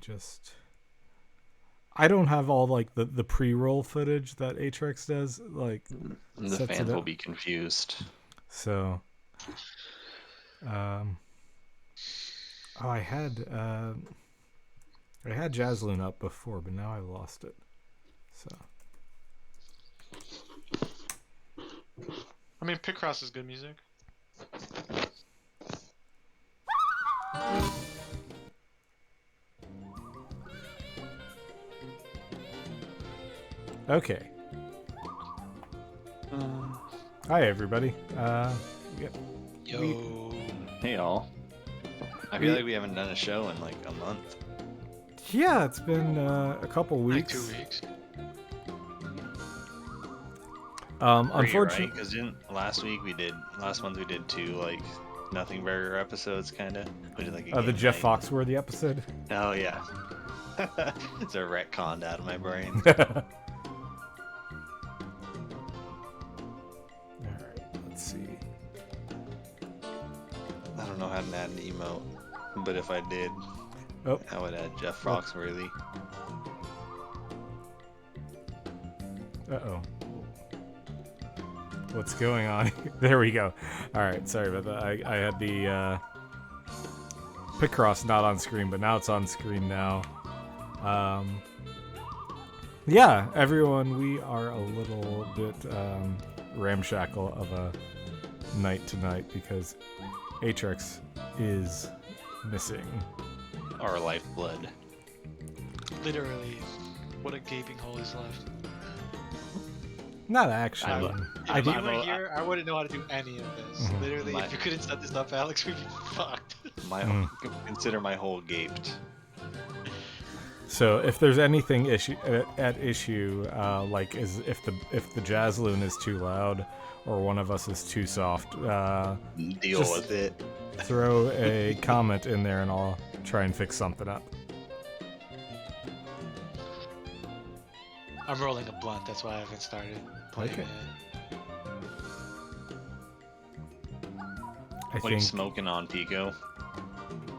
just. I don't have all like the pre-roll footage that Atrex does. Like The fans will be confused. So, oh, I had Jazzloon up before, but now I lost it. So. I mean, Picross is good music. Okay. Hi, everybody. Yo. Hey, all. I feel like we haven't done a show in like a month. Yeah, it's been a couple weeks. Like 2 weeks. Unfortunately, because last month we did 2 like Nothing Burger episodes, kind of. We did like the Jeff Foxworthy episode. Oh yeah, it's a retconned out of my brain. Alright, let's see. I don't know how to add an emote, but if I did, I would add Jeff Foxworthy. Uh-oh. What's going on? There we go. Alright, sorry about that. I had the Picross not on screen, but now it's on screen now. Yeah, everyone, we are a little bit ramshackle of a night tonight because Atrex is missing. Our lifeblood. Literally, what a gaping hole is left. Not actually. If you were here, I wouldn't know how to do any of this. Mhm. Literally, if you couldn't set this up, Alex, we'd be fucked. Consider my hole gaped. So if there's anything at issue, like is if the Jazzloon is too loud or one of us is too soft, deal with it. Throw a comment in there and I'll try and fix something up. I'm rolling a blunt, that's why I haven't started playing it. What are you smoking on, Pico?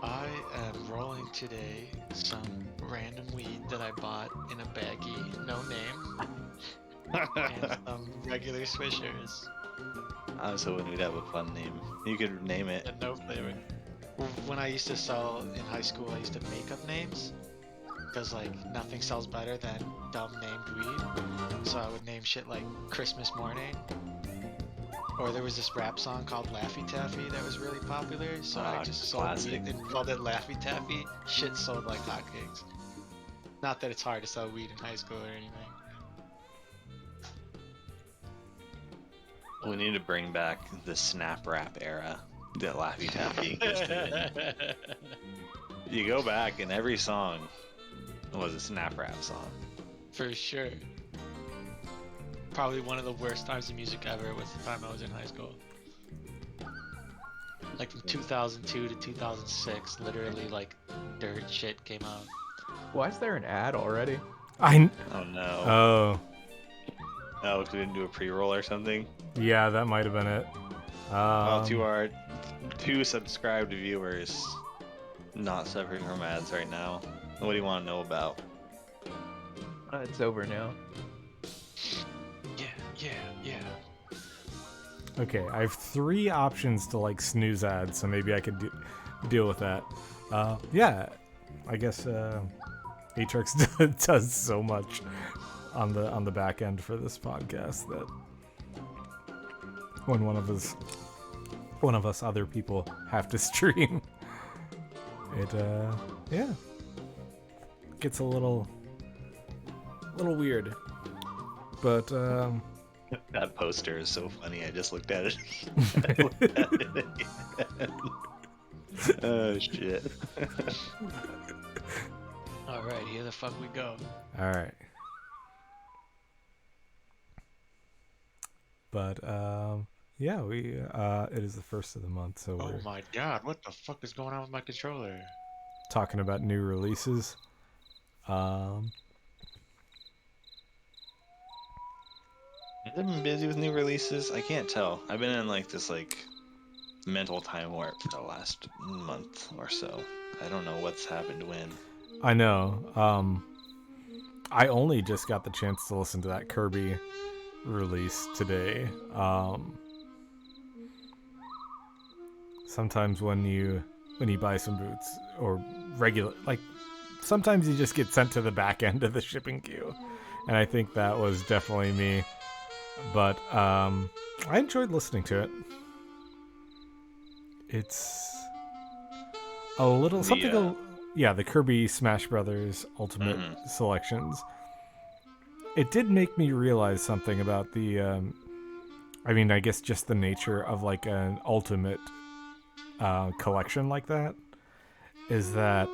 I am rolling today some random weed that I bought in a baggie, no name, and some regular Swishers. I was hoping we'd have a fun name. You could name it. And no flavor. When I used to sell in high school, I used to make up names. Because, like, nothing sells better than dumb named weed. So I would name shit like Christmas Morning. Or there was this rap song called Laffy Taffy that was really popular. So I just sold weed and called it Laffy Taffy. Shit sold like hotcakes. Not that it's hard to sell weed in high school or anything. We need to bring back the snap rap era that Laffy Taffy existed. You go back and every song was a snap rap song. For sure. Probably one of the worst times of music ever was the time I was in high school. Like from 2002 to 2006, literally like dirt shit came out. Why is there an ad already? Oh no. Oh, because we didn't do a pre-roll or something? Yeah, that might have been it. To our 2 subscribed viewers not suffering from ads right now, what do you want to know about? It's over now. Yeah. Okay, I have 3 options to like snooze ads, so maybe I could deal with that. Yeah, I guess Atrex does so much on the back end for this podcast that when one of us other people have to stream, it gets a little weird. But that poster is so funny. I just looked at it. Oh shit. Alright, here the fuck we go. Alright. But yeah, we it is the first of the month, so Oh we're my god, what the fuck is going on with my controller? talking about new releases. Have I been busy with new releases? I can't tell. I've been in like this mental time warp for the last month or so. I don't know what's happened when. I know. I only just got the chance to listen to that Kirby release today. Sometimes when you buy some boots or regular, like, sometimes you just get sent to the back end of the shipping queue, and I think that was definitely me. But I enjoyed listening to it. It's a little yeah, the Kirby Smash Brothers Ultimate selections. It did make me realize something about the I mean, I guess just the nature of like an ultimate collection like that is that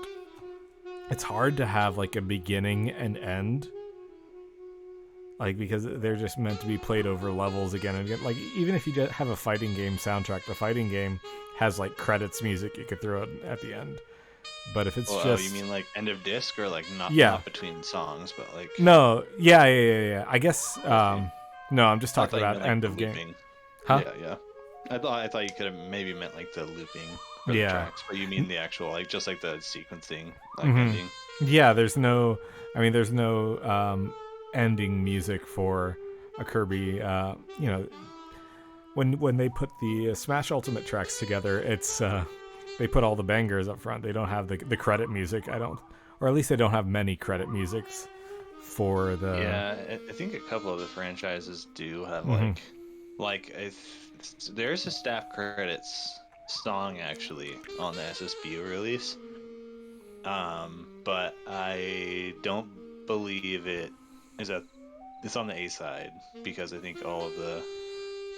it's hard to have like a beginning and end, like, because they're just meant to be played over levels again and again. Like, even if you just have a fighting game soundtrack, the fighting game has like credits music you could throw at the end. But if it's just, you mean like end of disc, or like not between songs, but like no, yeah. I guess no, I'm just talking about end of game. Looping. Huh? Yeah. I thought you could have maybe meant like the looping for the tracks, but you mean the actual, like, just like the sequencing, like ending. Yeah, there's no ending music for a Kirby. When they put the Smash Ultimate tracks together, it's they put all the bangers up front. They don't have the credit music. Or at least they don't have many credit musics for the. Yeah, I think a couple of the franchises do have there's a staff credits song actually on the SSB release. But I don't believe it's on the A side, because I think all of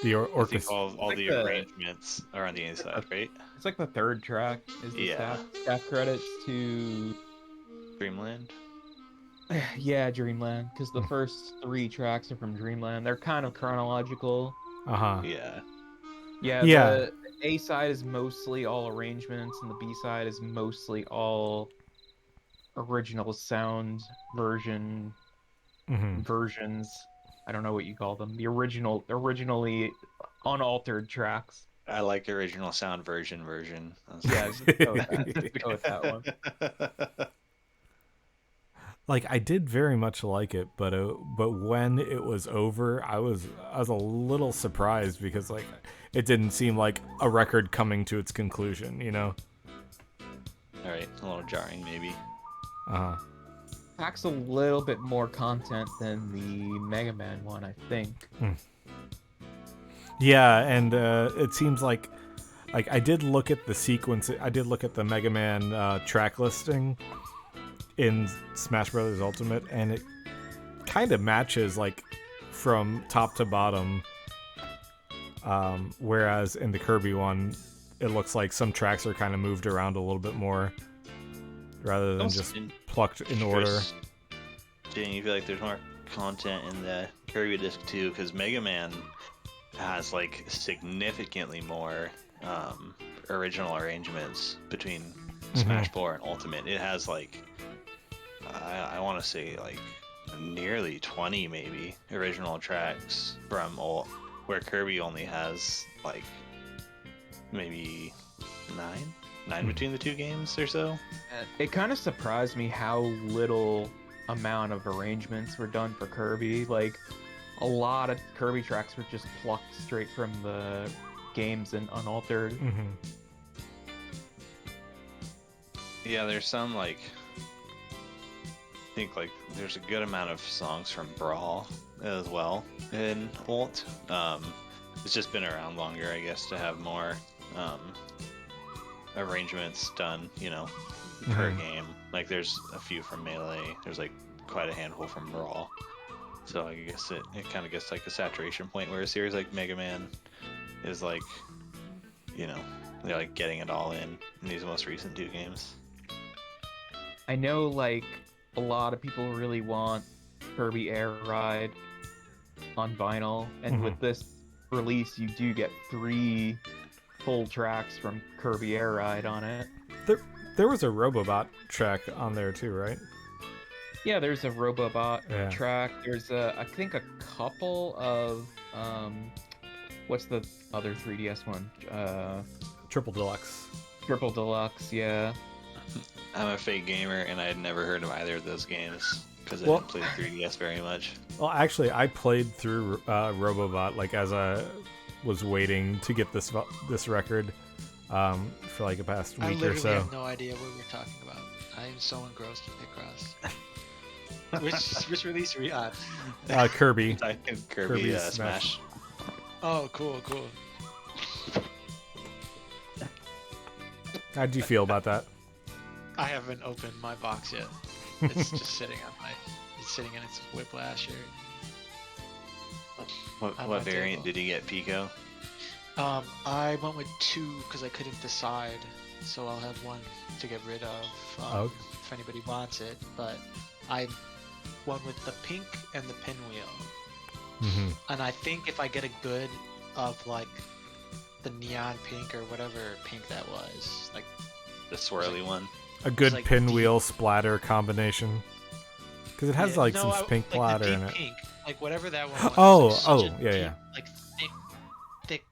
the orchestra, all the arrangements are on the A side, right? It's like the third track is the staff credits to Dreamland. Yeah, Dreamland, because the first 3 tracks are from Dreamland. They're kind of chronological. Yeah. The A side is mostly all arrangements, and the B side is mostly all original sound versions. I don't know what you call them. The originally unaltered tracks. I like original sound version. Yeah, just go with that one. Like, I did very much like it, but when it was over, I was a little surprised, because like it didn't seem like a record coming to its conclusion, you know? All right, a little jarring maybe. Packs a little bit more content than the Mega Man one, I think. Yeah, and it seems like I did look at the sequence. I did look at the Mega Man track listing in Smash Brothers Ultimate, and it kind of matches like from top to bottom. Whereas in the Kirby one, it looks like some tracks are kind of moved around a little bit more, rather than just plucked in order. Do you feel like there's more content in the Kirby disc too? Because Mega Man has like significantly more original arrangements between Smash 4 and Ultimate. It has like I want to say like nearly 20 maybe original tracks from where Kirby only has like maybe 9 between the two games or so. It kind of surprised me how little amount of arrangements were done for Kirby. Like, a lot of Kirby tracks were just plucked straight from the games and unaltered. Yeah, there's some like, I think like there's a good amount of songs from Brawl as well in Ult. It's just been around longer, I guess, to have more arrangements done, per game. Like, there's a few from Melee. There's like quite a handful from Brawl. So I guess it kind of gets like a saturation point, where a series like Mega Man is like, they're like getting it all in these most recent 2 games. I know, like, a lot of people really want Kirby Air Ride on vinyl, and with this release, you do get 3 full tracks from Kirby Air Ride on it. There was a Robobot track on there too, right? Yeah, there's a Robobot track. There's I think a couple of what's the other 3DS one? Triple Deluxe. Triple Deluxe, yeah. I'm a fake gamer, and I had never heard of either of those games because I Well- didn't play the 3DS very much. Well, actually, I played through Robobot like as I was waiting to get this record for like the past I week or literally so. have no idea what we're talking about. I am so engrossed in Picross. which release are we on? Kirby. Kirby Kirby's Smash. Oh, cool. How'd you feel about that? I haven't opened my box yet. It's just sitting on it's sitting in its Whiplash or What on my variant table. did you get, Pico? I went with 2 because I couldn't decide, so I'll have 1 to get rid of Okay. if anybody wants it. But I went with the pink and the pinwheel, Hmm. and I think if I get a good of like the neon pink or whatever pink that was, like The swirly one. A good like pinwheel splatter combination. Because it has yeah, like no, some pink like splatter the in deep it. pink, like whatever that one was. Oh, like such a yeah, deep, yeah. like thick,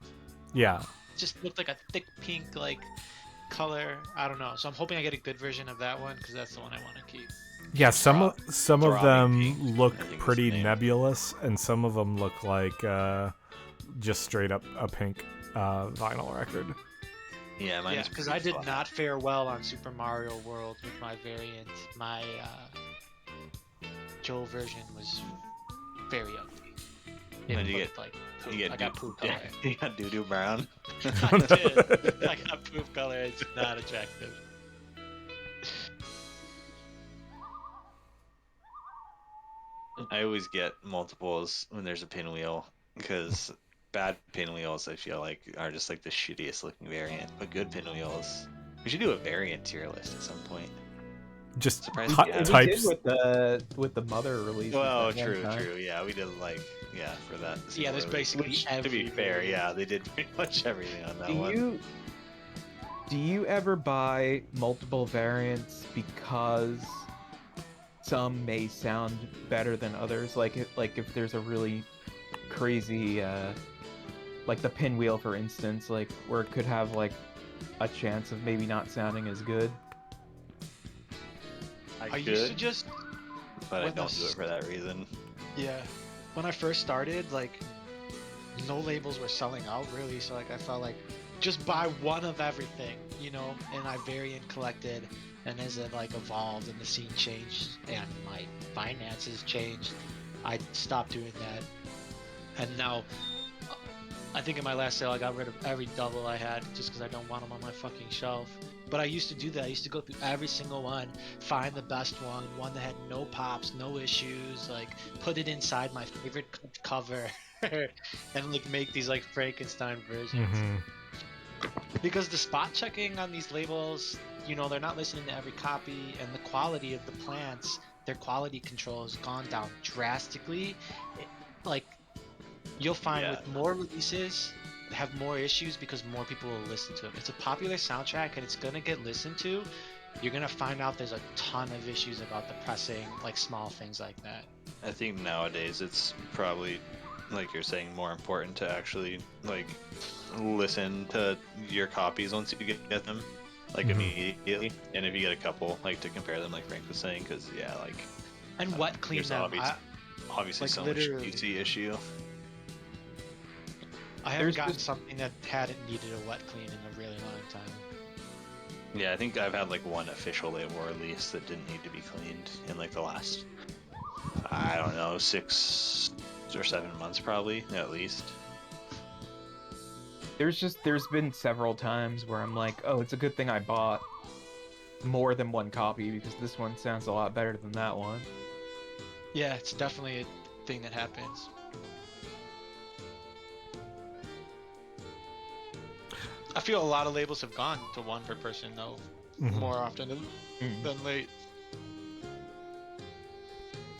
Yeah. just looked like a thick pink like color. I don't know. So I'm hoping I get a good version of that one because that's the one I want to keep. Yeah, some of Throbbing them Pink, look I think is the pretty name. nebulous, and some of them look like just straight up a pink vinyl record. Yeah, mine Yeah, is because pretty I did flat. not fare well on Super Mario World with my variant. My Joe version was very ugly. It What'd you looked like poop. You get I got poop color. You got doo-doo brown. I did. I got poop color. It's not attractive. I always get multiples when there's a pinwheel because bad pinwheels I feel like are just like the shittiest looking variant, but good pinwheels. We should do a variant tier list at some point. Just Surprised ty- we haven't. We did types. with the mother release. Well, true. Yeah, we did like for that. Yeah, there's single release, basically which, to every be fair, variant. yeah, they did pretty much everything on that Do one. you ever buy multiple variants because some may sound better than others? Like if there's a really crazy like the pinwheel, for instance, like where it could have like a chance of maybe not sounding as good. I used to could, just but I when don't the do it for that reason. yeah. When I first started, like no labels were selling out really, so like I felt like just buy one of everything, you know. And I variant collected, and as it like evolved and the scene changed and my finances changed, I stopped doing that. And now, I think in my last sale I got rid of every double I had just because I don't want them on my fucking shelf. But I used to do that. I used to go through every single one, find the best one that had no pops, no issues, like put it inside my favorite cover, and like make these like Frankenstein versions. Hmm. Because the spot checking on these labels, you know, they're not listening to every copy, and the quality of the plants, their quality control has gone down drastically. Like, you'll find Yeah. with more releases, have more issues because more people will listen to it. It's a popular soundtrack and it's gonna get listened to. You're gonna find out there's a ton of issues about the pressing, like small things like that. I think nowadays it's probably, like you're saying, more important to actually like listen to your copies once you get them, like Mhm. immediately. And if you get a couple, like to compare them, like Frank was saying, because yeah, like And wet clean there's them. obviously like, so literally. much QC issue. I haven't There's gotten just- something that hadn't needed a wet clean in a really long time. Yeah, I think I've had like one official label release that didn't need to be cleaned in like the last, I don't know, 6 or 7 months probably at least. There's been several times where I'm like, oh, it's a good thing I bought more than one copy because this one sounds a lot better than that one. Yeah, it's definitely a thing that happens. I feel a lot of labels have gone to one per person though, Mhm. more often than late.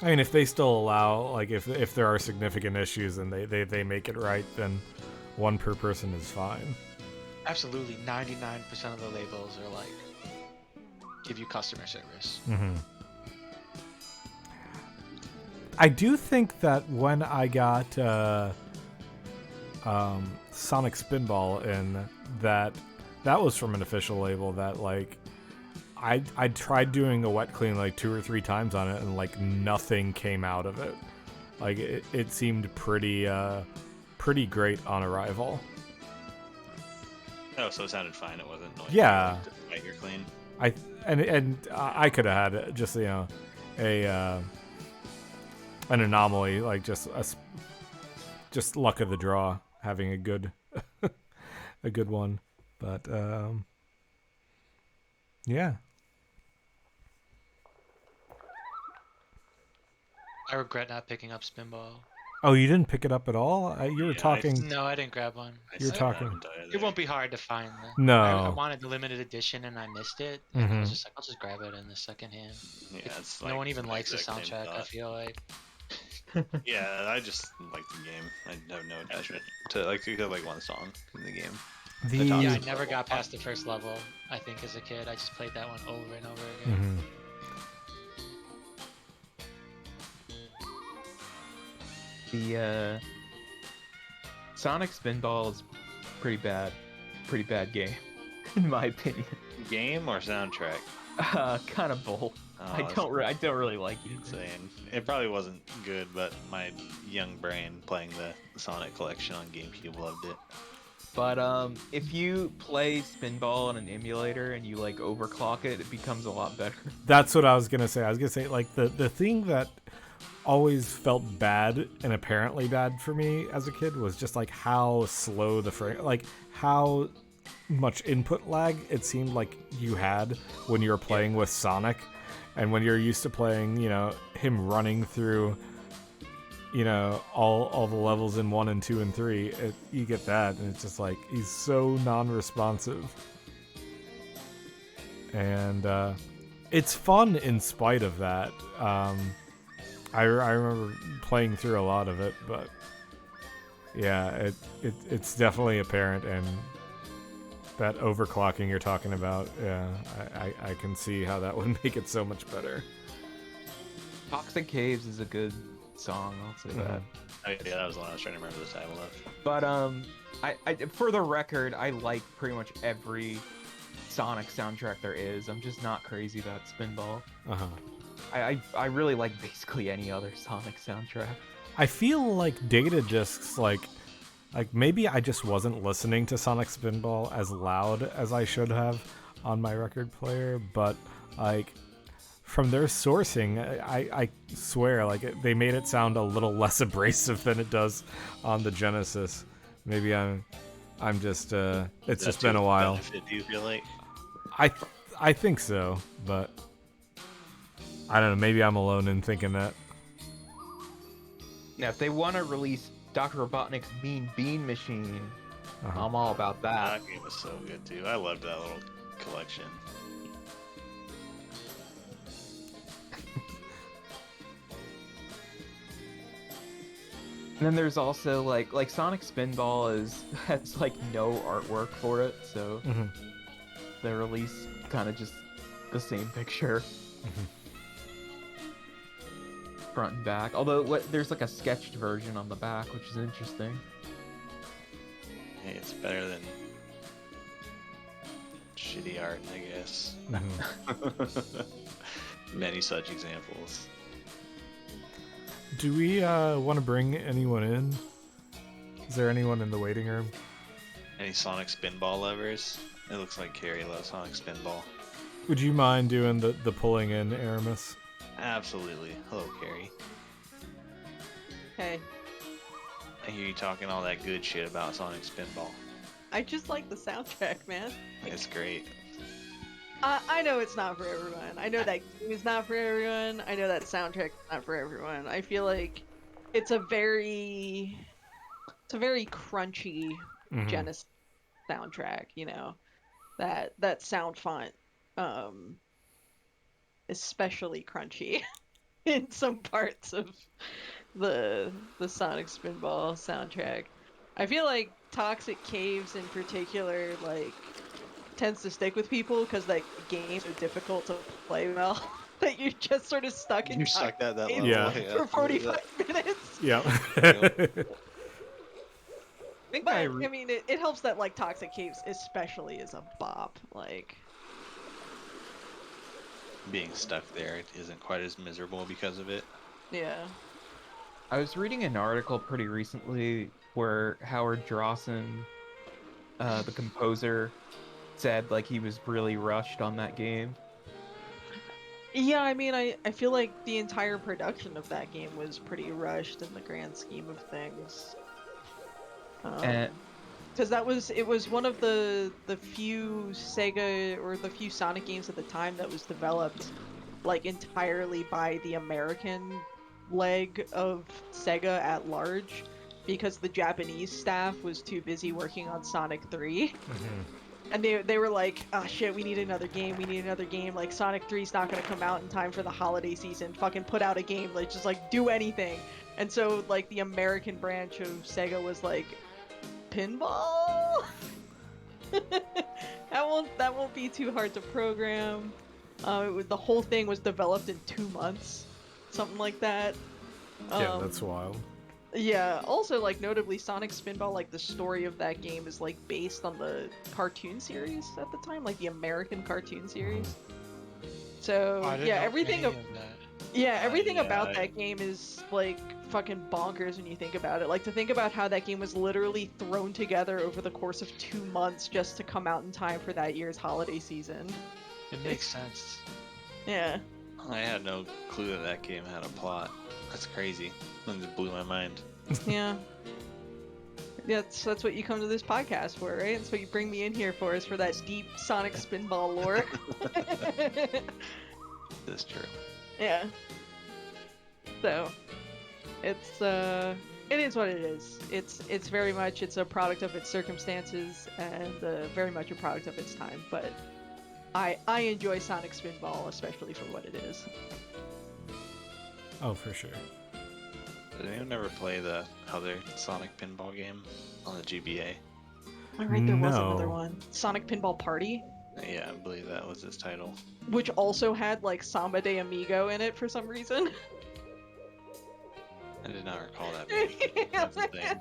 I mean, if they still allow, like, if there are significant issues and they make it right, then one per person is fine. Absolutely, 99% of the labels are like give you customer service. Hmm. I do think that when I got Sonic Spinball in, that was from an official label that, like, I tried doing a wet clean like 2 or 3 times on it, and like nothing came out of it. Like it seemed pretty great on arrival. Oh, so it sounded fine. It wasn't like Yeah. despite your clean. I could have had just an anomaly, like just luck of the draw, having a good a good one. But yeah. I regret not picking up Spinball. Oh, you didn't pick it up at all? You were Yeah, talking. No, I didn't grab one. I You're still talking- haven't either. It won't be hard to find. No. I wanted the limited edition and I missed it. And I was Mhm. just like, I'll just grab it in the second hand. Yeah, it's No like one even my likes the exact same soundtrack, I thought. feel like. Yeah, I just like the game. I have no attachment to like one song in the game. The Yeah, I It's never got fun. past the first level, I think, as a kid. I just played that one over and over again. Mhm. The Sonic Spinball is pretty bad game, in my opinion. Game or soundtrack? Kind of both. Oh, I don't really like it. Insane. It probably wasn't good, but my young brain playing the Sonic collection on GameCube loved it. But if you play Spinball in an emulator and you like overclock it, it becomes a lot better. That's what I was gonna say. I was gonna say like the thing that always felt bad and apparently bad for me as a kid was just like how slow the frame, like how much input lag it seemed like you had when you were playing with Sonic, and when you're used to playing, him running through, all the levels in 1 and 2 and 3, you get that, and it's just like he's so non-responsive, and it's fun in spite of that. I remember playing through a lot of it, but yeah, it's definitely apparent, and that overclocking you're talking about, yeah, I can see how that would make it so much better. Toxic Caves is a good song, I'll say that. Oh, yeah, that was the one I was trying to remember the title of. But I for the record, I like pretty much every Sonic soundtrack there is. I'm just not crazy about Spinball. Uh-huh. I really like basically any other Sonic soundtrack. I feel like data discs, like maybe I just wasn't listening to Sonic Spinball as loud as I should have on my record player, but like from their sourcing, I swear, like they made it sound a little less abrasive than it does on the Genesis. Maybe I'm just it's just been a while. Do you feel like? I think so, but I don't know. Maybe I'm alone in thinking that. Now, if they want to release Dr. Robotnik's Mean Bean Machine, Uh-huh. I'm all about that. That game was so good too. I loved that little collection. And then there's also like Sonic Spinball has like no artwork for it, so Mhm. they release kind of just the same picture, front and back. Although there's like a sketched version on the back, which is interesting. Hey, it's better than shitty art, I guess. Mhm. Many such examples. Do we want to bring anyone in? Is there anyone in the waiting room? Any Sonic Spinball lovers? It looks like Carrie loves Sonic Spinball. Would you mind doing the pulling in, Aramis? Absolutely. Hello, Carrie. Hey, I hear you talking all that good shit about Sonic Spinball. I just like the soundtrack, man. It's great. I know it's not for everyone. I know that game is not for everyone. I know that soundtrack is not for everyone. I feel like it's a very crunchy Mhm. Genesis soundtrack. That sound font, especially crunchy in some parts of the Sonic Spinball soundtrack. I feel like Toxic Caves in particular, like, tends to stick with people because like games are difficult to play well. That you're just sort of stuck in You're stuck at that level. Yeah. for 45 minutes. Yeah. I think But I mean, it helps that like Toxic Caves especially is a bop. Like, being stuck there isn't quite as miserable because of it. Yeah. I was reading an article pretty recently where Howard Drawson, the composer, said like he was really rushed on that game. Yeah, I mean, I feel like the entire production of that game was pretty rushed in the grand scheme of things. And Because it was one of the few Sega or the few Sonic games at the time that was developed like entirely by the American leg of Sega at large, because the Japanese staff was too busy working on Sonic 3. And they were like, oh shit, we need another game, like Sonic 3's not gonna come out in time for the holiday season, fucking put out a game, like just like do anything. And so like the American branch of Sega was like, pinball? that won't be too hard to program. The whole thing was developed in 2 months, something like that. Yeah, that's wild. Yeah, also, like, notably, Sonic Spinball, like, the story of that game is, like, based on the cartoon series at the time, like, the American cartoon series. So, I didn't yeah, know everything any of that. everything yeah, about that game is, like, fucking bonkers when you think about it. Like, to think about how that game was literally thrown together over the course of 2 months just to come out in time for that year's holiday season. It makes sense. Yeah. I had no clue that game had a plot. That's crazy. That just blew my mind. Yeah. That's what you come to this podcast for, right? That's what you bring me in here for, is for that deep Sonic Spinball lore. That's true. Yeah. So, it is what it is. It's very much, it's a product of its circumstances and very much a product of its time. But I enjoy Sonic Spinball, especially for what it is. Oh, for sure. Did anyone ever play the other Sonic pinball game on the GBA? All right, there was No. another one, Sonic Pinball Party, Yeah, I believe that was its title. which also had like Samba de Amigo in it for some reason. I did not recall that being that's the thing.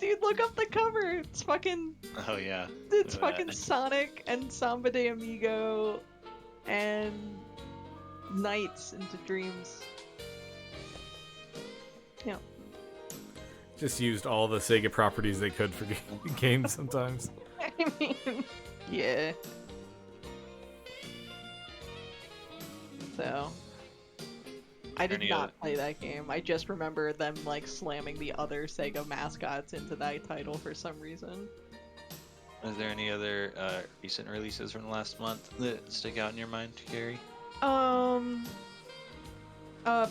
Dude, look up the cover. It's fucking Oh yeah. It's Look at fucking that. Sonic and Samba de Amigo and Nights into Dreams. Yeah. Just used all the Sega properties they could for games sometimes. I mean, yeah. So, I did Any not other- play that game. I just remember them like slamming the other Sega mascots into that title for some reason. Is there any other recent releases from the last month that stick out in your mind, Gary?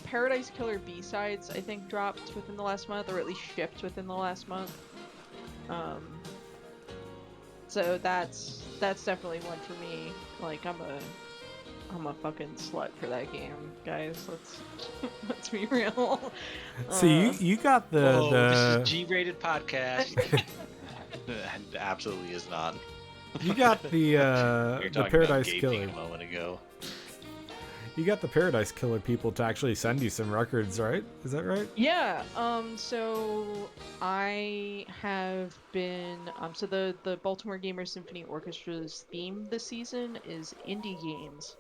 Paradise Killer B-Sides, I think, dropped within the last month, or at least shipped within the last month. So that's definitely one for me. Like, I'm a fucking slut for that game, guys. Let's be real. So you got Whoa, this is the a G-rated podcast. It absolutely is not. you got the You're talking about Paradise gaping Killer. a moment ago. You got the Paradise Killer people to actually send you some records, right? Is that right? Yeah, so I have been, so the Baltimore Gamers Symphony Orchestra's theme this season is indie games.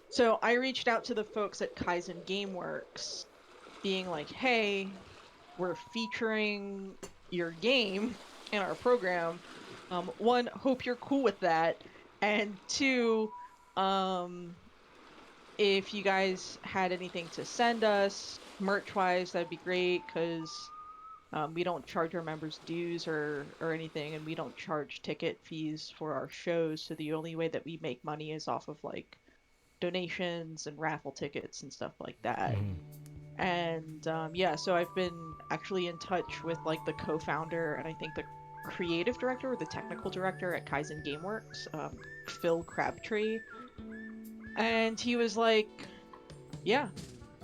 So I reached out to the folks at Kaizen Gameworks, being like, hey, we're featuring your game in our program. One, hope you're cool with that. And two, if you guys had anything to send us merch-wise, that'd be great, because we don't charge our members dues or anything, and we don't charge ticket fees for our shows, so the only way that we make money is off of like donations and raffle tickets and stuff like that. And yeah, so I've been actually in touch with like the co-founder and I think the creative director or the technical director at Kaizen Gameworks, Phil Crabtree. And he was like, yeah,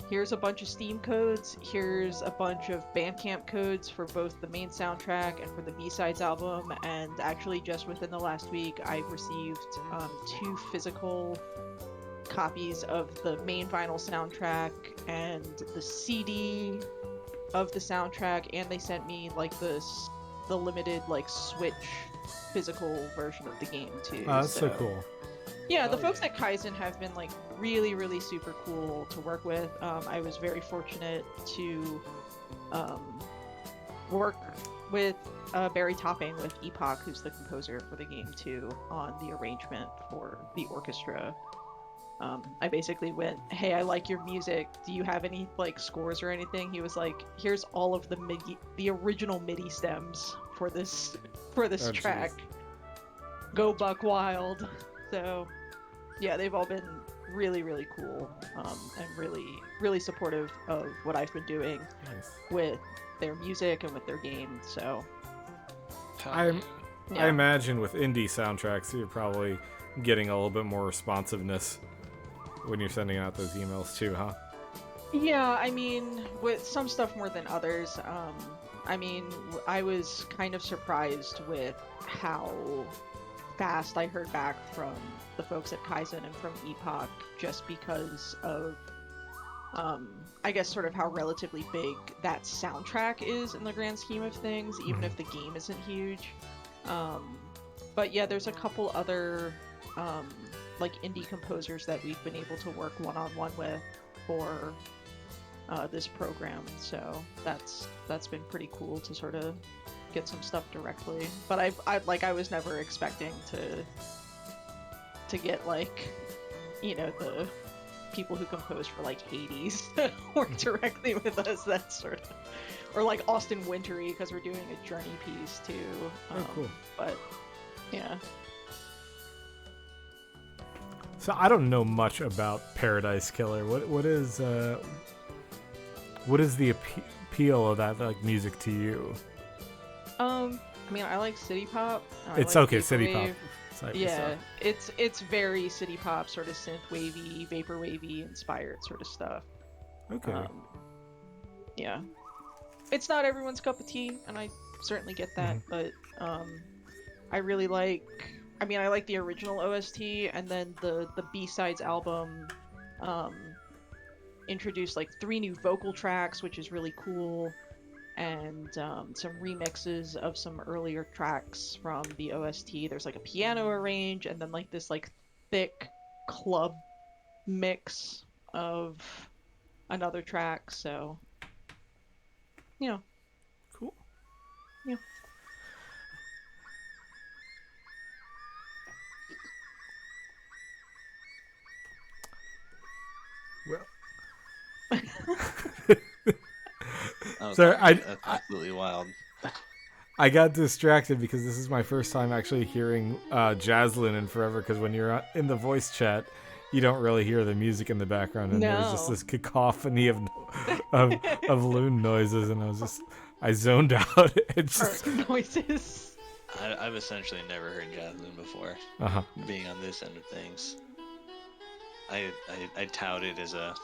here's a bunch of Steam codes, here's a bunch of Bandcamp codes for both the main soundtrack and for the B-Sides album, and actually just within the last week I've received 2 physical copies of the main vinyl soundtrack and the CD of the soundtrack, and they sent me like the limited like Switch physical version of the game too. Oh, that's so cool. Yeah, the Oh, folks yeah. at Kaizen have been like really, really super cool to work with. I was very fortunate to um, work with Barry Topping with Epoch, who's the composer for the game too, on the arrangement for the orchestra. I basically went, "Hey, I like your music. Do you have any like scores or anything?" He was like, "Here's all of the original MIDI stems for this Oh, track. jeez. Go buck wild." So yeah, they've all been really, really cool, and really, really supportive of what I've been doing Nice. with their music and with their game. So Hell I yeah. imagine with indie soundtracks, you're probably getting a little bit more responsiveness when you're sending out those emails too, huh? Yeah, I mean, with some stuff more than others. I was kind of surprised with how fast I heard back from the folks at Kaizen and from Epoch, just because of, I guess, sort of how relatively big that soundtrack is in the grand scheme of things, even if the game isn't huge. Um, but yeah, there's a couple other, um, like indie composers that we've been able to work one-on-one with for this program, so that's been pretty cool to sort of get some stuff directly. But I was never expecting to get like, the people who compose for like Hades work directly with us. That's sort of, or like Austin Wintory, because we're doing a Journey piece too. Oh, cool. But yeah. So I don't know much about Paradise Killer. What is the appeal of that like music to you? I mean, I like city pop. I It's like okay, city pop. vaporwave. Type of Yeah, stuff. it's very city pop, sort of synth wavy, vapor wavy inspired sort of stuff. Okay. Yeah, it's not everyone's cup of tea, and I certainly get that. But I really like. I mean, I like the original OST, and then the B-sides album introduced like 3 new vocal tracks, which is really cool, and some remixes of some earlier tracks from the OST. There's like a piano arrange, and then like this like thick club mix of another track. So, you know, Cool. yeah. Well, Sorry, I that's absolutely wild. I got distracted because this is my first time actually hearing Jaslyn in forever. Because when you're in the voice chat, you don't really hear the music in the background, and there was just No. this cacophony of loon noises, and I zoned out. It's just, Art noises. I've essentially never heard Jasmine before, uh-huh. being on this end of things. I tout it as a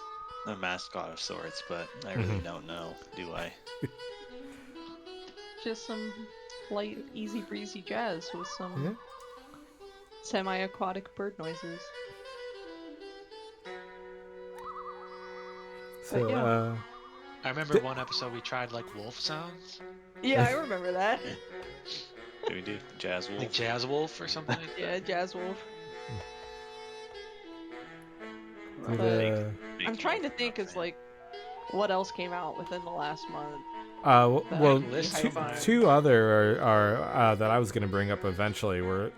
mascot of sorts, but I really don't know, do I? Just some light, easy breezy jazz with some Yeah. semi-aquatic bird noises. So, yeah. I remember one episode we tried like wolf sounds, Yeah, I remember that. Do we do Jazz Wolf? like jazz wolf or something. Like Yeah, Jazz Wolf. did, But Big I'm trying to Wolf think fan. as like what else came out within the last month. well, list two- from two other are that I was going to bring up eventually were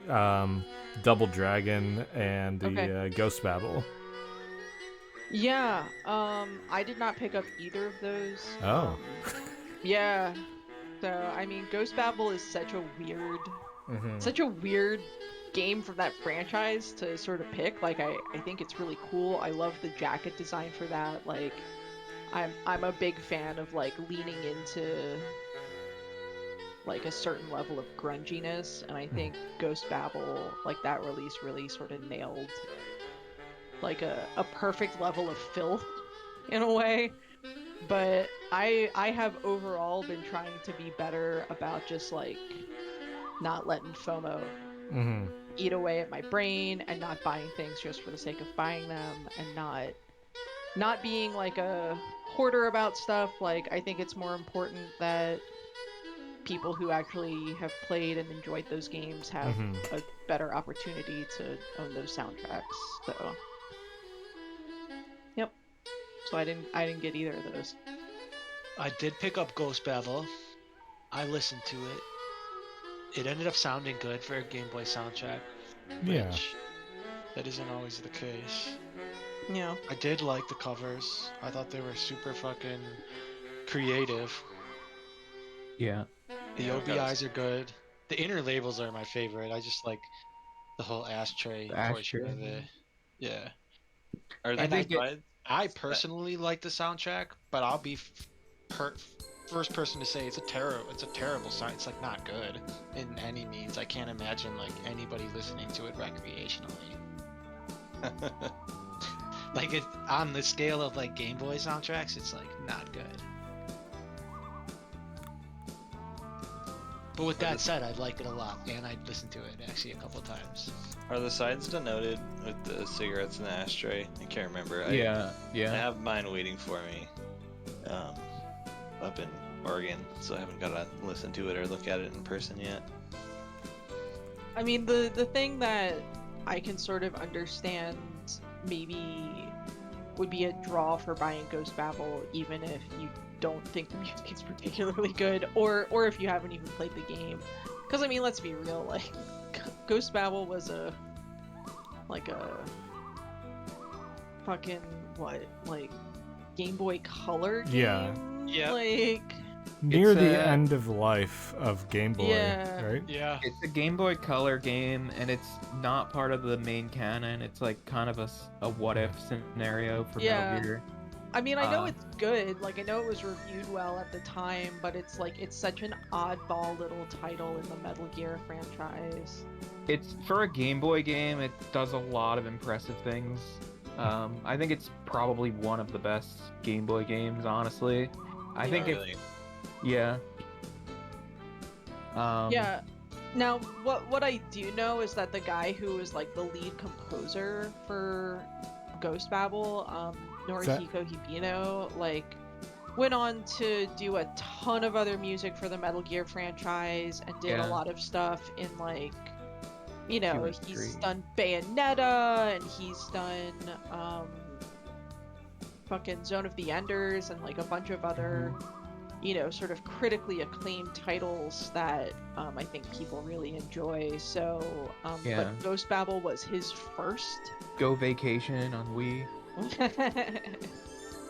Double Dragon and the Okay. Ghost Babel. Yeah, I did not pick up either of those. Oh. Yeah. So I mean, Ghost Babel is such a weird game from that franchise to sort of pick. Like I think it's really cool. I love the jacket design for that. Like I'm a big fan of like leaning into like a certain level of grunginess, and I think Ghost Babel, like that release really sort of nailed like a perfect level of filth in a way. But I have overall been trying to be better about just like not letting FOMO eat away at my brain, and not buying things just for the sake of buying them, and not being like a hoarder about stuff. Like I think it's more important that people who actually have played and enjoyed those games have Mhm. a better opportunity to own those soundtracks. So, yep. So I didn't get either of those. I did pick up Ghost Babel. I listened to it. It ended up sounding good for a Game Boy soundtrack, Yeah. which that isn't always the case. Yeah. I did like the covers. I thought they were super fucking creative. Yeah. The Yeah, I've got OBIs are good. The inner labels are my favorite. I just like the whole ashtray The portion ashtray. of it. Yeah. Are I there And think it. sides? I personally like the soundtrack, but I'll be first person to say it's a terrible sound. It's like not good in any means. I can't imagine like anybody listening to it recreationally. Like it on the scale of like Game Boy soundtracks, it's like not good. But with that said, I like it a lot, and I listened to it actually a couple times. Are the sides denoted with the cigarettes in the ashtray? I can't remember. Yeah. I Yeah. have mine waiting for me up in Oregon, so I haven't got to listen to it or look at it in person yet. I mean, the thing that I can sort of understand maybe would be a draw for buying Ghost Babel, even if you don't think the music is particularly good, or if you haven't even played the game. Because I mean, let's be real, like Ghost Babel was a fucking like Game Boy Color game. Yeah. Yep. Like Near It's, the uh, end of life of Game Boy, Yeah. right? Yeah. It's a Game Boy Color game, and it's not part of the main canon. It's like kind of a what if scenario for Yeah. Metal Gear. I mean, I know Uh, it's good. Like, I know it was reviewed well at the time, but it's like it's such an oddball little title in the Metal Gear franchise. It's for a Game Boy game. It does a lot of impressive things. I think it's probably one of the best Game Boy games, honestly. I think if Really? yeah. Yeah. Now, what I do know is that the guy who was like the lead composer for Ghost Babel, Norihiko Hibino, like went on to do a ton of other music for the Metal Gear franchise and did a Yeah. lot of stuff in like, you know, 2 and he's 3. done Bayonetta and he's done fucking Zone of the Enders and like a bunch of other, you know, sort of critically acclaimed titles that I think people really enjoy. So, Yeah. but Ghost Babel was his first. Go Vacation on Wii.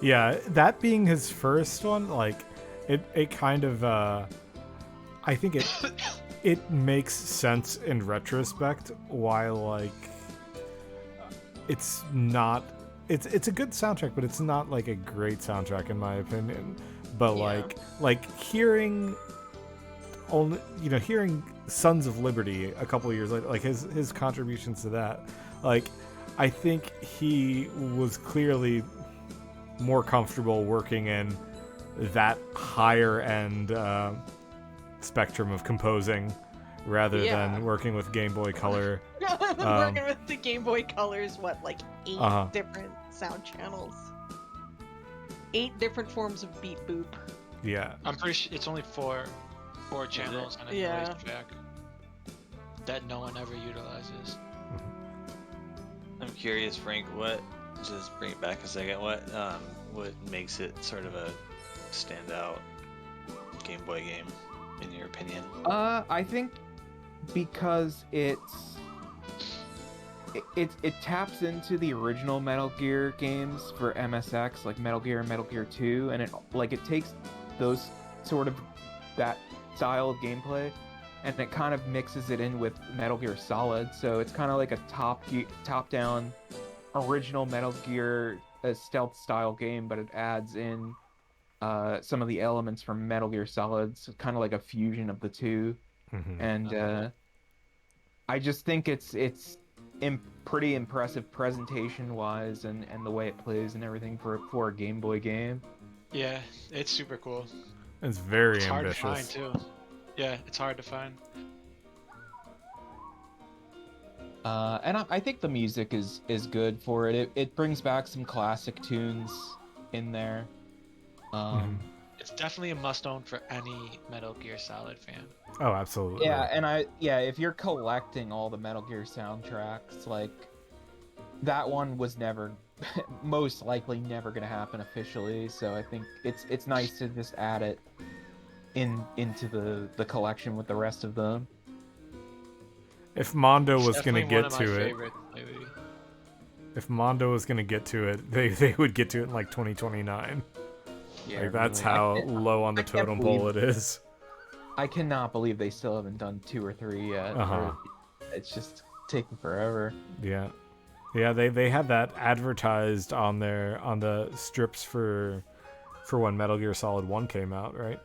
Yeah, that being his first one, like, it kind of, I think it makes sense in retrospect why, like, it's not, it's a good soundtrack, but it's not, like, a great soundtrack in my opinion. But, Yeah. like hearing only, you know, hearing Sons of Liberty a couple of years later, like, his contributions to that, like, I think he was clearly more comfortable working in that higher end spectrum of composing rather Yeah. than working with Game Boy Color. Working with the Game Boy Colors, what, like 8 Uh-huh. different sound channels? 8 different forms of beat boop. Yeah. I'm pretty sure it's only four channels and a Yeah. noise jack that no one ever utilizes. I'm curious, Frank. What? Just bring it back a second. What makes it sort of a standout Game Boy game, in your opinion? I think because it taps into the original Metal Gear games for MSX, like Metal Gear and Metal Gear 2, and it takes those sort of that style of gameplay, and it kind of mixes it in with Metal Gear Solid. So it's kind of like a top-down original Metal Gear stealth style game, but it adds in some of the elements from Metal Gear Solid, so kind of like a fusion of the two. Mhm. And I just think it's pretty impressive presentation wise, and the way it plays and everything for a Game Boy game. Yeah, it's super cool. It's very It's hard to ambitious. find too. Yeah, it's hard to find. And I think the music is good for it. It brings back some classic tunes in there. Mhm. It's definitely a must-own for any Metal Gear Solid fan. Oh, absolutely. Yeah, and if you're collecting all the Metal Gear soundtracks, like that one was never, most likely never gonna happen officially. So I think it's nice to just add it into the collection with the rest of them. If Mondo It's was gonna definitely one get of my to it, favorites, maybe. if Mondo was gonna get to it, they would get to it in like 2029. Yeah, Like that's really. how low on the I can't totem pole it is. I cannot believe they still haven't done 2 or 3 yet. Uh-huh. It's just taking forever. Yeah. Yeah, they had that advertised on the strips for when Metal Gear Solid 1 came out, right?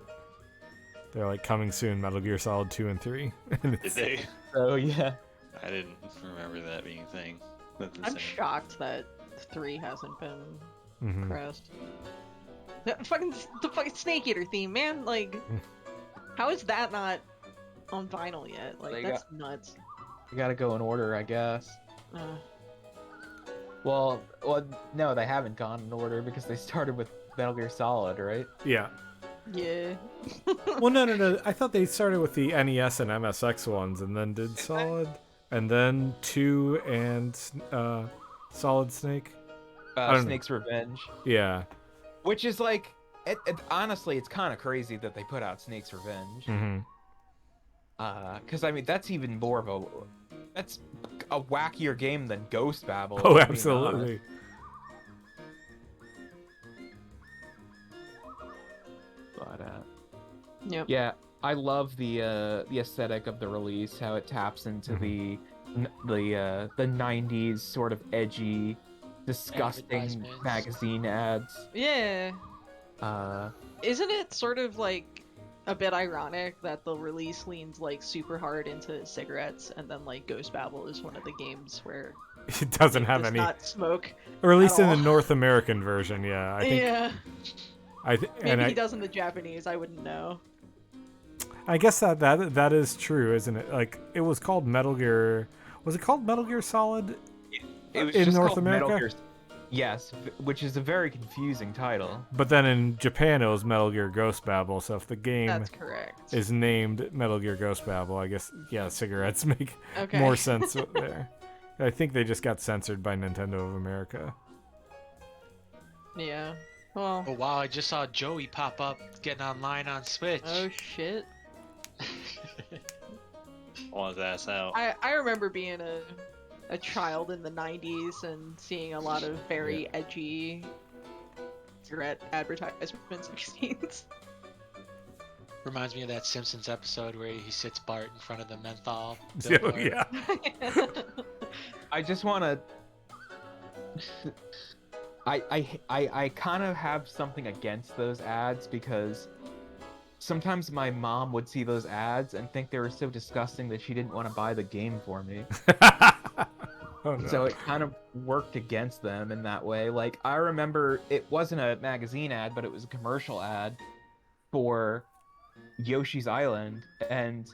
They're like coming soon, Metal Gear Solid 2 and 3. And Did it's- they? So yeah. I didn't remember that being a thing. That's I'm insane. shocked that 3 hasn't been Mhm. pressed. The fucking Snake Eater theme, man. Like, how is that not on vinyl yet? Like, They that's nuts. You gotta go in order, I guess. Uh, Well, no, they haven't gone in order because they started with Metal Gear Solid, right? Yeah. yeah. Well, no. I thought they started with the NES and MSX ones, and then did Solid, and then 2 and Solid Snake. I don't know. Snake's Revenge, Yeah. which is like, honestly, it's kind of crazy that they put out Snake's Revenge. Hmm. Because I mean, that's even more of that's a wackier game than Ghost Babel. Oh, if I'm being absolutely. honest. But Yep. yeah, I love the aesthetic of the release, how it taps into the 90s sort of edgy, disgusting Advertisements. magazine ads. Yeah. Uh, Isn't it sort of like a bit ironic that the release leans like super hard into cigarettes, and then like Ghost Babel is one of the games where It doesn't it have does any, not smoke. or at least in all. the North American version. Yeah, I think. Yeah. And Maybe I he does in the Japanese. I wouldn't know. I guess that is true, isn't it? Like it was called Metal Gear. Was it called Metal Gear Solid? it was In just North called Metal America? Gear. Yes, which is a very confusing title. But then in Japan it was Metal Gear Ghost Babel. So if the game That's correct. is named Metal Gear Ghost Babel, I guess cigarettes make Okay. more sense there. I think they just got censored by Nintendo of America. Yeah. Well. Oh wow, I just saw Joey pop up getting online on Switch. Oh shit. Want his ass out. I remember being a child in the 90s and seeing a lot of very edgy cigarette advertisements and scenes. Reminds me of that Simpsons episode where he sits Bart in front of the menthol. Oh, billboard. yeah. I just want to. I kind of have something against those ads because sometimes my mom would see those ads and think they were so disgusting that she didn't want to buy the game for me. Oh, no. So it kind of worked against them in that way. Like, I remember it wasn't a magazine ad, but it was a commercial ad for Yoshi's Island. And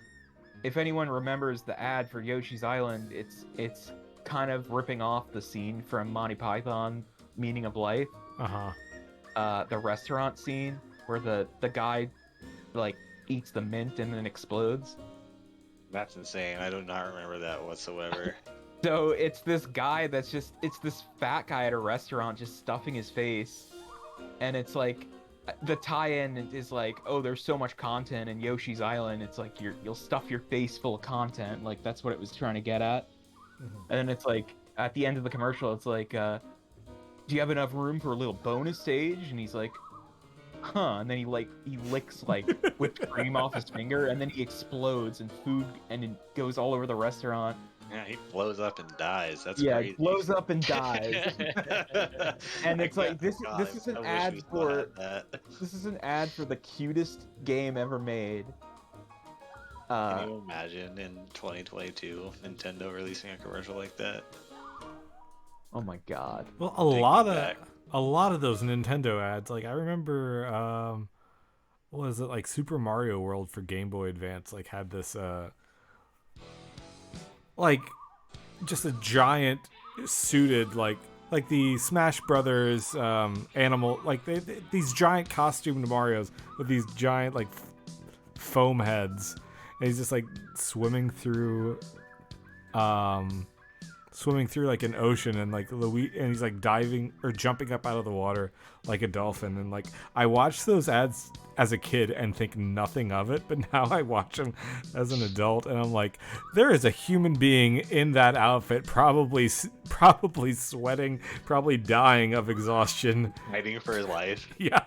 if anyone remembers the ad for Yoshi's Island, it's kind of ripping off the scene from Monty Python Meaning of Life. Uh-huh. The restaurant scene where the guy like eats the mint and then explodes. That's insane. I do not remember that whatsoever. So it's this guy it's this fat guy at a restaurant just stuffing his face. And it's like, the tie-in is like, oh, there's so much content in Yoshi's Island. It's like you'll stuff your face full of content. Like, that's what it was trying to get at. Mhm. And then it's like, at the end of the commercial, it's like, do you have enough room for a little bonus stage? And he's like, huh. And then he licks like whipped cream off his finger, and then he explodes and food and it goes all over the restaurant. Yeah, he blows up and dies. That's Yeah, crazy. blows up and dies. And it's like, this is an ad for the cutest game ever made. Can you imagine in 2022 Nintendo releasing a commercial like that? Oh my god. Well, Take me a lot of those Nintendo ads, like I remember, what was it, like Super Mario World for Game Boy Advance, like had this, like just a giant suited like like the Smash Brothers animal, like these giant costumed Marios with these giant like foam heads, and he's just like swimming through like an ocean, and like and he's like diving or jumping up out of the water like a dolphin. And like I watched those ads as a kid and think nothing of it, but now I watch them as an adult and I'm like, there is a human being in that outfit, probably sweating, probably dying of exhaustion. Fighting for his life. Yeah.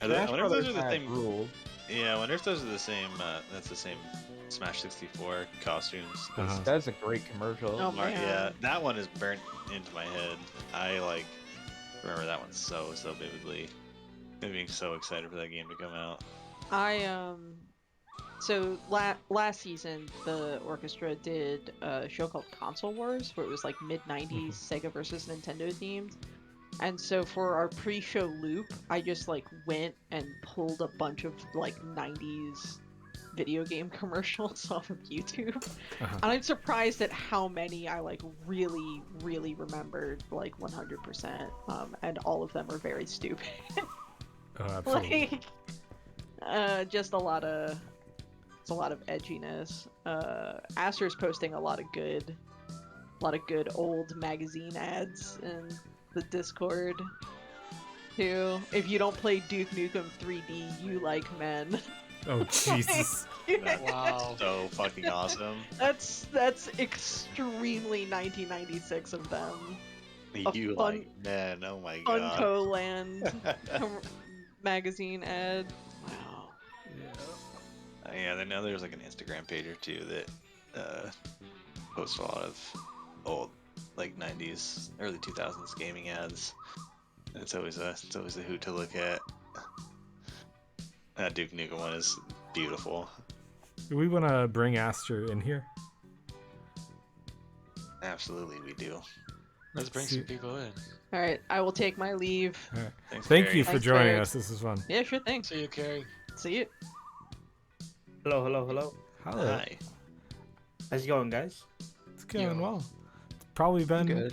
I wonder if those are the had same. rules. Yeah, I wonder if those are the same. That's the same Smash 64 costumes. 'cause Uh-huh. That's a great commercial. Oh, man. Yeah, that one is burnt into my head. I like remember that one so vividly. And being so excited for that game to come out. So last season the orchestra did a show called Console Wars, where it was like mid-90s Sega versus Nintendo themed. And so for our pre-show loop, I just like went and pulled a bunch of like 90s video game commercials off of YouTube. Uh-huh. And I'm surprised at how many I like really remembered like 100%. And all of them are very stupid. Oh, absolutely. Like, just a lot of edginess. Aster's posting a lot of good old magazine ads in the Discord too. If you don't play Duke Nukem 3D, you like men. Oh Jesus. That's Wow. so fucking awesome. That's extremely 1996 of them. You fun- like men? Oh my god. Funko Land magazine ad. Wow. Yeah, then now there's like an Instagram page or two that posts a lot of old like 90s, early 2000s gaming ads. And it's always a hoot to look at. That Duke Nukem one is beautiful. Do we want to bring Aster in here? Absolutely, we do. Let's bring some people in. All right, I will take my leave. All right. Thanks, Thank Barry. you for Thanks, joining Barry. us. This is fun. Yeah, sure thing. See you, Carrie. See you. Hello, hello, hello. Hello. Hi. How's it going, guys? It's going Yo. well. It's probably been Good.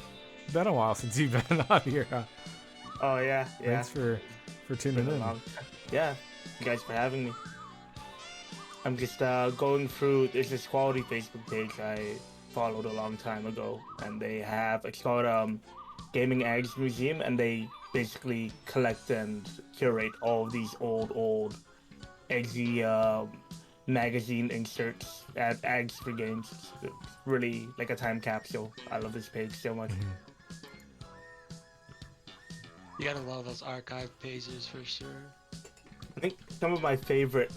a while since you've been on here. Huh? Oh yeah, yeah. Thanks for tuning Been a in. long time. Yeah, you guys for having me. I'm just going through. There's this quality Facebook page I followed a long time ago, and it's called Gaming Ags Museum, and they basically collect and curate all of these old eggsy magazine inserts at Ags for games. It's really like a time capsule. I love this page so much. You gotta love those archive pages for sure. I think some of my favorite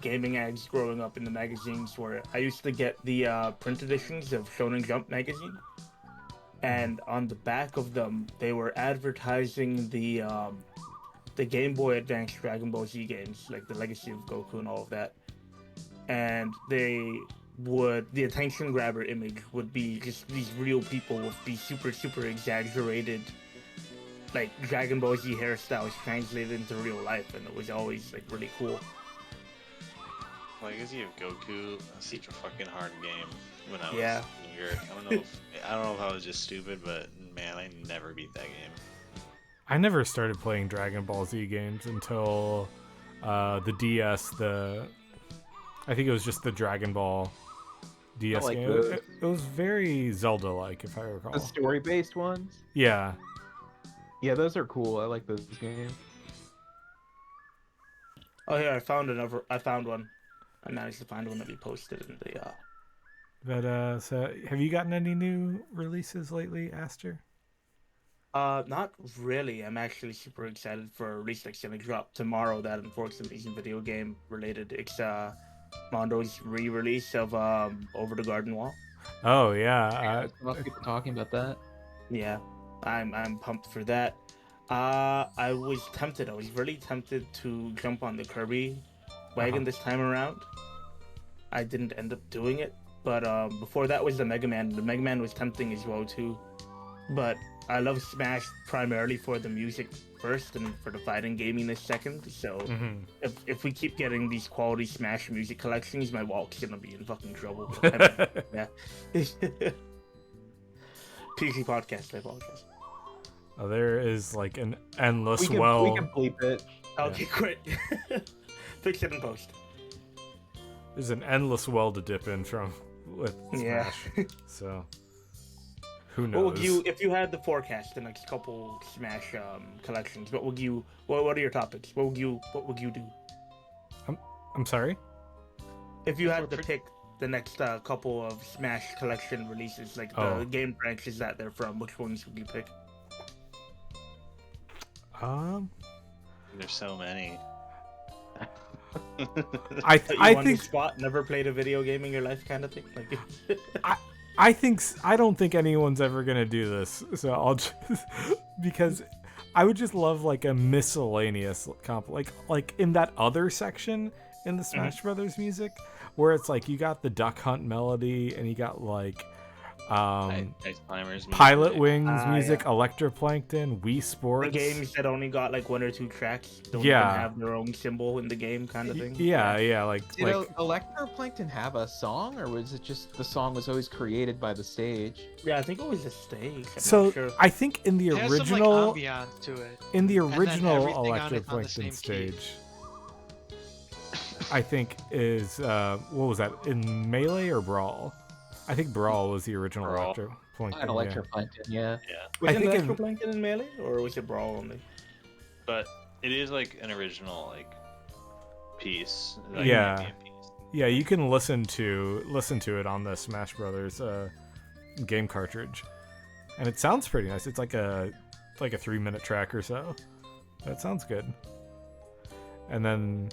gaming ads growing up in the magazines were I used to get the print editions of Shonen Jump magazine, and on the back of them they were advertising the Game Boy Advance Dragon Ball Z games, like the Legacy of Goku and all of that. And the attention grabber image would be just these real people with these super exaggerated like Dragon Ball Z hairstyles translated into real life, and it was always like really cool. Legacy of Goku, that's such a fucking hard game when I was Yeah. younger. I don't know if I was just stupid, but man, I never beat that game. I never started playing Dragon Ball Z games until the DS. I think it was just the Dragon Ball DS like game. those. It was very Zelda-like, if I recall. The story-based ones. Yeah. Yeah, those are cool. I like those games. Oh yeah, I found one. I managed to find one that we posted in the But so have you gotten any new releases lately, Aster? Not really. I'm actually super excited for a release that's gonna drop tomorrow that unfortunately isn't video game related. It's Mondo's re-release of Over the Garden Wall. Oh yeah. A lot of people talking about that. Yeah, I'm pumped for that. I was really tempted to jump on the Kirby wagon this time around. I didn't end up doing it, but before that was the Mega Man. The Mega Man was tempting as well too, but I love Smash primarily for the music first and for the fighting gaminess second. So if we keep getting these quality Smash music collections, my wallet's gonna be in fucking trouble. Yeah. PG podcast. I apologize. Oh, there is like an endless We can bleep it. Okay, great. Fix it in post. There's an endless well to dip in from with Yeah. Smash. So who What knows? would you, if you had the forecast, the next couple Smash collections? What would you? What are your topics? What would you do? I'm sorry. If you If had we're to pre- pick the next couple of Smash collection releases, like the Oh. game branches that they're from, which ones would you pick? There's so many. I Put you I on think the spot, never played a video game in your life, kind of thing. Like, I don't think anyone's ever gonna do this. So I'll just because I would just love like a miscellaneous comp, like in that other section in the Smash Brothers music, where it's like you got the Duck Hunt melody and you got like Ice Climbers. Pilot music. Wings music, yeah. Electroplankton, Wii the Sports. games that only got like 1 or 2 tracks don't Yeah. even have their own symbol in the game, kind of thing. Yeah, like Did Electroplankton have a song, or was it just the song was always created by the stage? Yeah, I think it was a stage. I'm so not sure. I think in the It has original some, like, ambiance to it. in the then original everything on it on the same Electroplankton key. stage, I think is what was that in Melee or Brawl? I think Brawl was the original Brawl. Electroplankton. An Electroplankton, yeah. Was I it think in- Electroplankton in Melee, or was it Brawl only? But it is like an original like piece. Like, Yeah. game piece. Yeah, you can listen to it on the Smash Brothers game cartridge, and it sounds pretty nice. It's like a 3-minute track or so. That sounds good. And then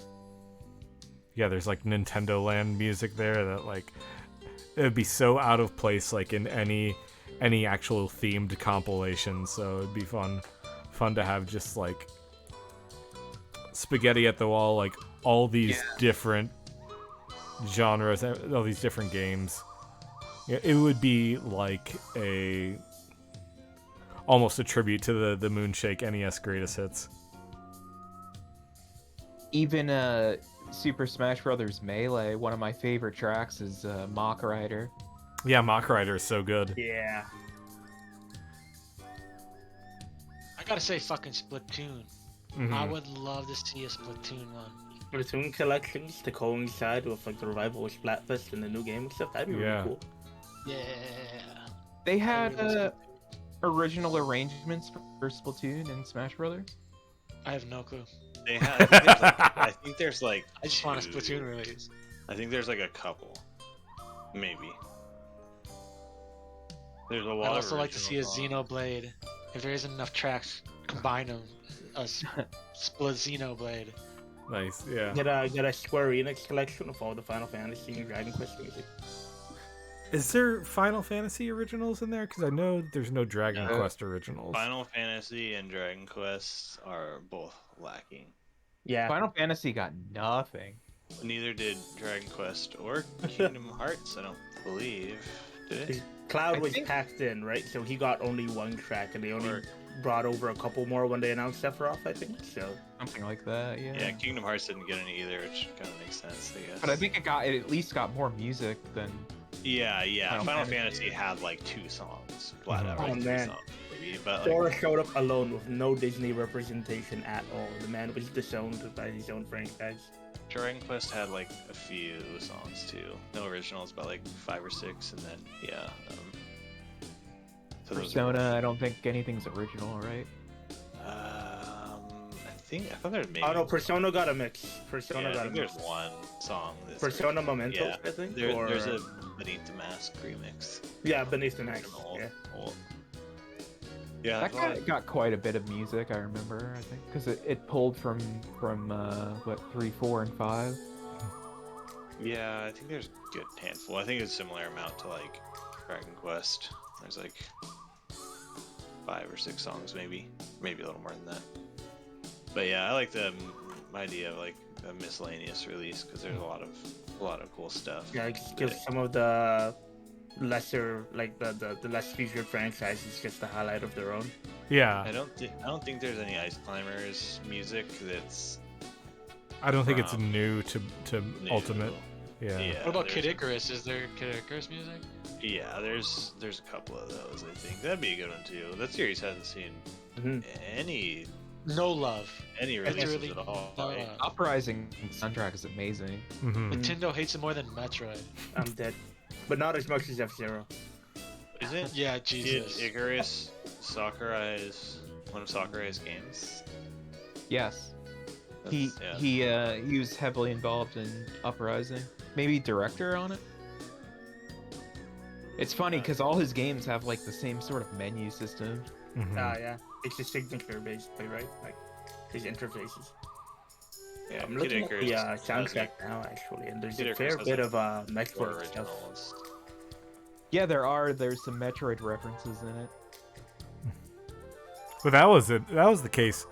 yeah, there's like Nintendo Land music there that like it would be so out of place like in any actual themed compilation. So it'd be fun to have just like spaghetti at the wall, like all these different genres, all these different games. Yeah, it would be like almost a tribute to the Moonshake NES Greatest Hits. Even Super Smash Brothers Melee, one of my favorite tracks is Mach Rider. Yeah, Mach Rider is so good. Yeah. I gotta say, fucking Splatoon. Mhm. I would love to see a Splatoon one. Splatoon collections to coincide with like the revival of Splatfest and the new game and stuff. That'd be Yeah. really cool. Yeah. They I had really love Splatoon. original arrangements for Splatoon and Smash Brothers. I have no clue. They have. I think there's like. I just want a two. Splatoon release. I think there's like a couple, maybe. There's a lot. I'd of also like to see a original Xenoblade. If there isn't enough tracks, combine them. A split Xenoblade. Nice, yeah. Get a Square Enix collection of all the Final Fantasy and Dragon Quest music. Is there Final Fantasy originals in there? Because I know there's no Dragon No. Quest originals. Final Fantasy and Dragon Quest are both lacking. Yeah. Final Fantasy got nothing. Neither did Dragon Quest or Kingdom Hearts, I don't believe. Did it? Cloud I was think- packed in, right? So he got only 1 track, and they only Or- brought over a couple more when they announced Sephiroth, I think. So Something like that, yeah. Yeah, Kingdom Hearts didn't get any either, which kind of makes sense, I guess. But I think it at least got more music than. Yeah. Final Final Fantasy. Fantasy had like 2 songs, flat out, Mhm. right? Oh, 3 man. songs, maybe. But Sora like, showed up alone with no Disney representation at all. The man was disowned by his own franchise. Dragon Quest had like a few songs too. No originals, but like 5 or 6, and then yeah. So those are- Persona, I don't think anything's original, right? I thought there was maybe. Oh no, Persona got a mix. yeah, Persona I got a think mix. there's one song. That's Persona original. Mementos, Yeah, I think. there's a Beneath the Mask remix. Yeah, Beneath the Mask. From old- Yeah. old. Yeah, That that's why- got quite a bit of music, I remember, I think. Because it pulled from what, 3, 4, and 5? yeah, I think there's a good handful. I think it's a similar amount to like Dragon Quest. There's like 5 or 6 songs, maybe a little more than that. But yeah, I like the idea of like a miscellaneous release because there's a lot of cool stuff. Yeah, just give some of the lesser, like the less featured franchises just the highlight of their own. Yeah, I don't think there's any Ice Climbers music that's I don't think it's from new to new. Ultimate. Yeah. Yeah. What about there's- Kid Icarus? Is there Kid Icarus music? Yeah, there's a couple of those. I think that'd be a good one too. That series hasn't seen Mhm. any No love. releases Literally at all. no right? love. Uprising soundtrack is amazing. Mm-hmm. Nintendo hates it more than Metroid. I'm dead, but not as much as F-Zero. Is it? Yeah, Kid Jesus. Icarus Sakurai's one of Sakurai's games? Yes. That's- yeah. He was heavily involved in Uprising. Maybe director on it. It's funny because all his games have like the same sort of menu system. Mm-hmm. Yeah, it's a signature basically, right? Like his interfaces. Yeah, I'm Kid looking at the Icarus has, soundtrack like, now actually, and there's Kid a Icarus fair has, bit like, of four Metroid stuff. originals. Yeah, there's some Metroid references in it. But that was it. That was the case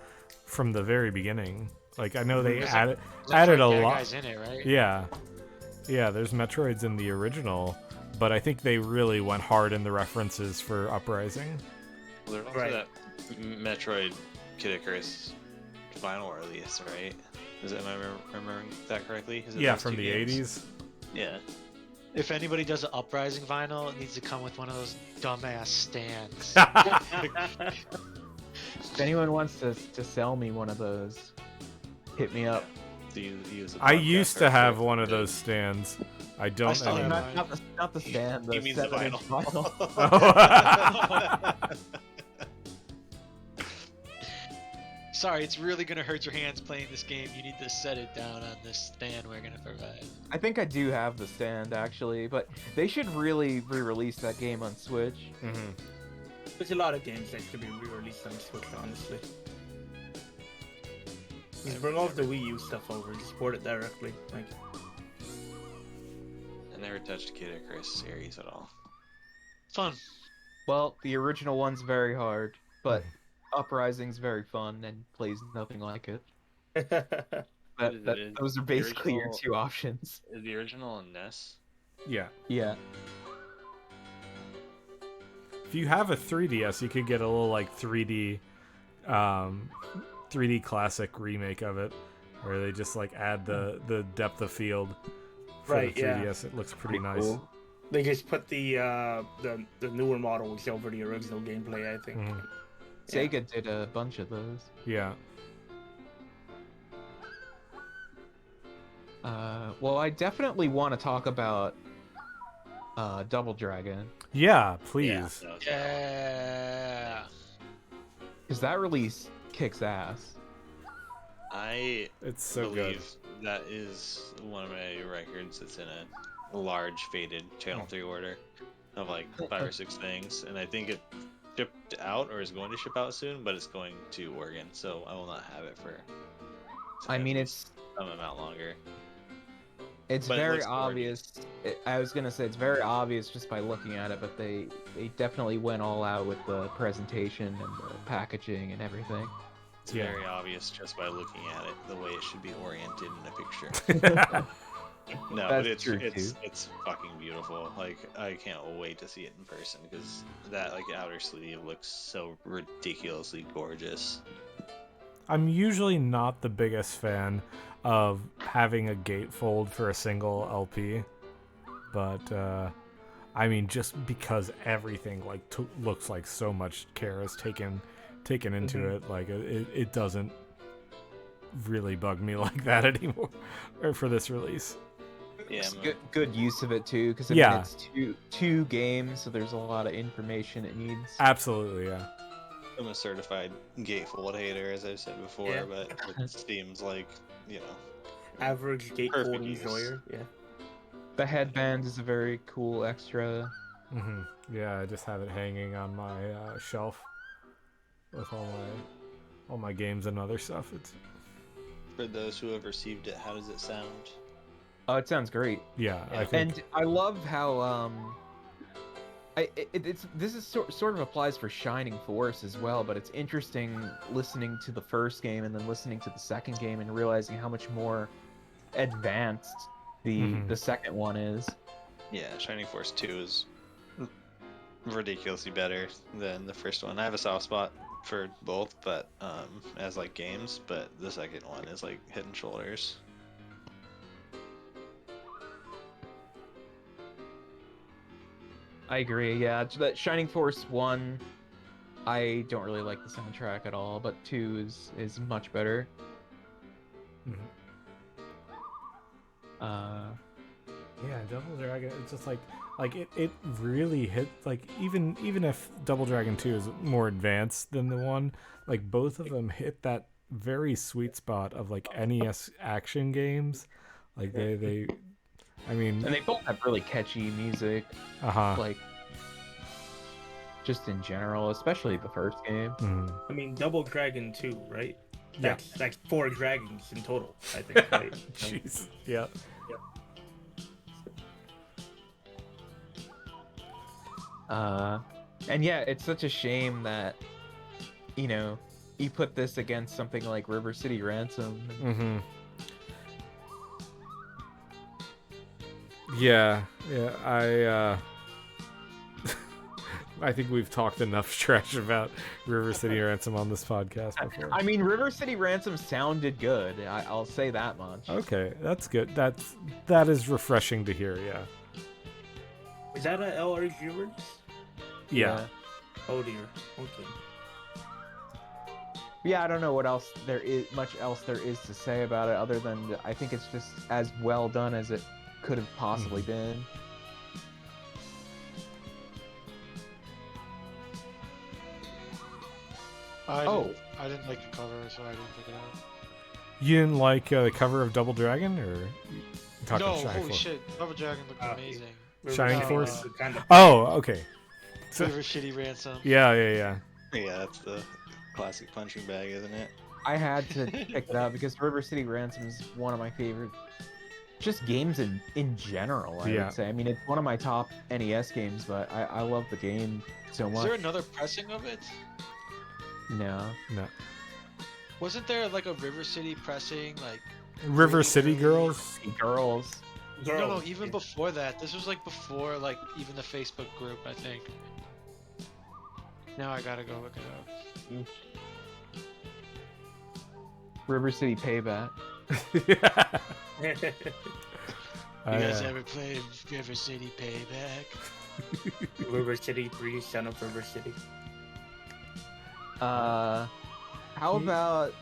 from the very beginning. Like I know they There's, added Metroid a Guy lot. Guy's in it, right? Yeah, yeah. There's Metroids in the original, but I think they really went hard in the references for Uprising. Well, there's also Right. that Metroid Kid Icarus vinyl release, right? Am I remembering that correctly? Is it Yeah, those from two the games? '80s. Yeah. If anybody does an Uprising vinyl, it needs to come with one of those dumbass stands. If anyone wants to sell me one of those, hit me up. Do you use the I podcast used to or have the- one of those stands. I don't still have anymore. mine. Not the stand. The He means the 7-inch vinyl. Sorry, it's really gonna hurt your hands playing this game. You need to set it down on this stand we're gonna provide. I think I do have the stand actually, but they should really re-release that game on Switch. Mhm. There's a lot of games that should be re-released on Switch, honestly. Just bring all of the Wii U stuff over, just port it directly. Like, I never touched Kid Icarus series at all. Fun. Well, the original one's very hard, but Uprising's very fun and plays nothing like it. Those are basically your original- two options. Is the original in NES? Yeah. Yeah. If you have a 3DS, you could get a little like 3D classic remake of it, where they just like add the depth of field for Right, the yeah. 3DS. It looks pretty nice. Cool. they just put the newer models over the original gameplay, I think. Mhm. Sega did a bunch of those. Yeah. Well, I definitely want to talk about Double Dragon, Yeah, please. That was- Yeah. because that release kicks ass. I It's so good. believe that is one of my records that's in a large faded Channel 3 order of like 5 or 6 things, and I think it shipped out or is going to ship out soon, but it's going to Oregon, so I will not have it for I mean, at it's least some amount longer. It's But it very looks gorgeous. obvious. I was gonna say it's very obvious just by looking at it, but they definitely went all out with the presentation and the packaging and everything. It's Yeah. very obvious just by looking at it the way it should be oriented in a picture. No, but That's true, too. it's fucking beautiful. Like I can't wait to see it in person because that like outer sleeve looks so ridiculously gorgeous. I'm usually not the biggest fan of having a gatefold for a single LP, but I mean, just because everything like looks like so much care is taken into it, like it doesn't really bug me like that anymore, or for this release. Yeah, It's I'm good use of it too, because Yeah. it's two games, so there's a lot of information it needs. Absolutely, yeah. I'm a certified gatefold hater, as I've said before, Yeah. but it seems like, you know, Average gatefold Perfect use. enjoyer, yeah. The headband is a very cool extra. hmm Yeah, I just have it hanging on my shelf with all my games and other stuff. It's for those who have received it, how does it sound? Oh, it sounds great. yeah, I Yeah. think And I love how this is sort of applies for Shining Force as well, but it's interesting listening to the first game and then listening to the second game and realizing how much more advanced the second one is. Yeah, Shining Force 2 is ridiculously better than the first one. I have a soft spot for both, but as like games, but the second one is like head and shoulders. I agree. Yeah, that Shining Force 1, I don't really like the soundtrack at all, but 2 is much better. Mhm. Uh, Yeah, Double Dragon. It's just like it really hit like even if Double Dragon 2 is more advanced than the one, like both of them hit that very sweet spot of like NES action games. Like they I mean, and they both have really catchy music, uh-huh. like just in general, especially the first game. Mhm. I mean, Double Dragon 2, right? Yeah. That's like 4 dragons in total, I think, right? Jeez. Yeah. And yeah, it's such a shame that, you know, you put this against something like River City Ransom. Mm-hmm. Yeah, I think we've talked enough trash about River City Ransom on this podcast before. I mean, River City Ransom sounded good. I'll say that much. Okay, that's good. That is refreshing to hear. Yeah. Is that a LRG release? Yeah. Oh dear. Okay. Yeah, I don't know what else much else there is to say about it other than I think it's just as well done as it could have possibly been. I didn't like the cover, so I didn't pick it up. You didn't like the cover of Double Dragon, or you talking No, Shining holy Force? shit, Double Dragon looked amazing. Shining City Force? was kind of Oh, okay. So- River City Ransom. Yeah. Yeah, that's the classic punching bag, isn't it? I had to pick it up because River City Ransom is one of my favorite just games in general, I Yeah. would say. I mean, it's one of my top NES games, but I love the game so Is much. there another pressing of it? No. No. Wasn't there like a River City pressing, like River really City early? Girls. Girls. No, even before that. This was like before like even the Facebook group, I think. Now I gotta go look it up. River City Payback. Yeah. You guys I, ever played River City Payback? River City 3, Son of River City. How about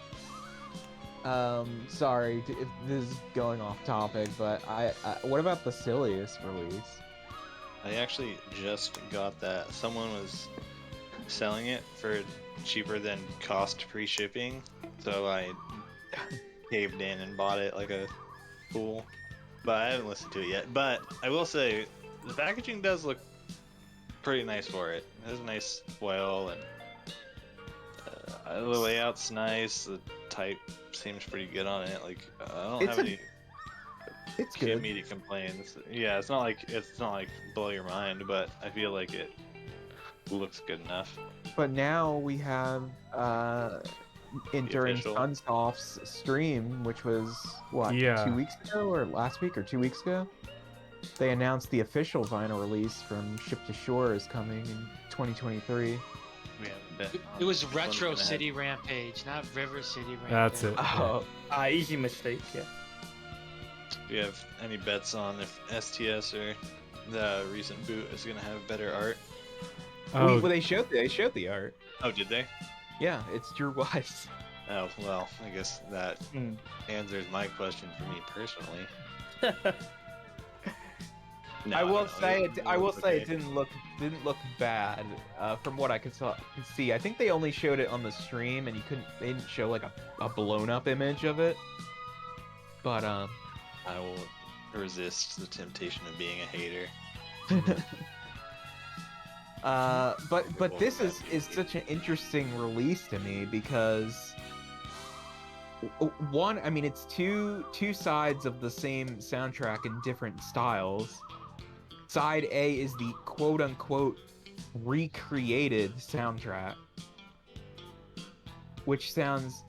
sorry if this is going off topic, but I what about the silliest release? I actually just got that. Someone was selling it for cheaper than cost pre-shipping, so I caved in and bought it like a fool. But I haven't listened to it yet. But I will say, the packaging does look pretty nice for it. It has a nice foil, and the layout's nice. The type seems pretty good on it. Like I don't It's have any It's good. immediate complaints. Yeah, it's not like blow your mind, but I feel like it looks good enough. But now we have during official. Sunsoft's stream, which was what, Yeah. 2 weeks ago or last week or 2 weeks ago, they announced the official vinyl release from Ship to Shore is coming in 2023. We haven't been It was on this one Retro and a half. City Rampage, not River City Rampage. That's it. Oh, Easy mistake, yeah. Do you have any bets on if STS or the recent boot is gonna have better art? Oh, well, they showed the art. Oh, did they? Yeah, it's Drew Wise. Oh, well, I guess that Hmm. answers my question for me personally. No, I will don't know. say it. I will say it Okay. didn't look bad from what I could see. I think they only showed it on the stream, and they didn't show like a blown up image of it. But I will resist the temptation of being a hater. but this is such an interesting release to me because one, I mean, it's two sides of the same soundtrack in different styles. Side A is the quote unquote recreated soundtrack, which sounds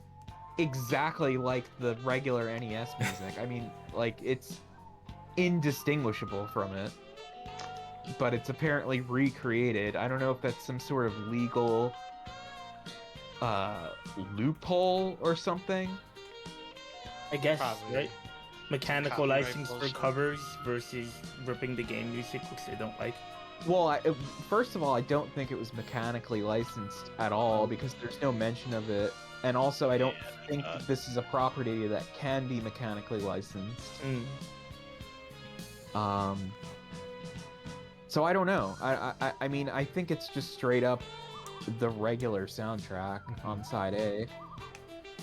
exactly like the regular NES music. I mean, like, it's indistinguishable from it, but it's apparently recreated. I don't know if that's some sort of legal loophole or something. I guess, Probably. right? Mechanical Copyright license for bullshit. covers versus ripping the game music, which they don't like. Well, first of all, I don't think it was mechanically licensed at all because there's no mention of it, and also I don't think that this is a property that can be mechanically licensed. So I don't know. I mean, I think it's just straight up the regular soundtrack on side A,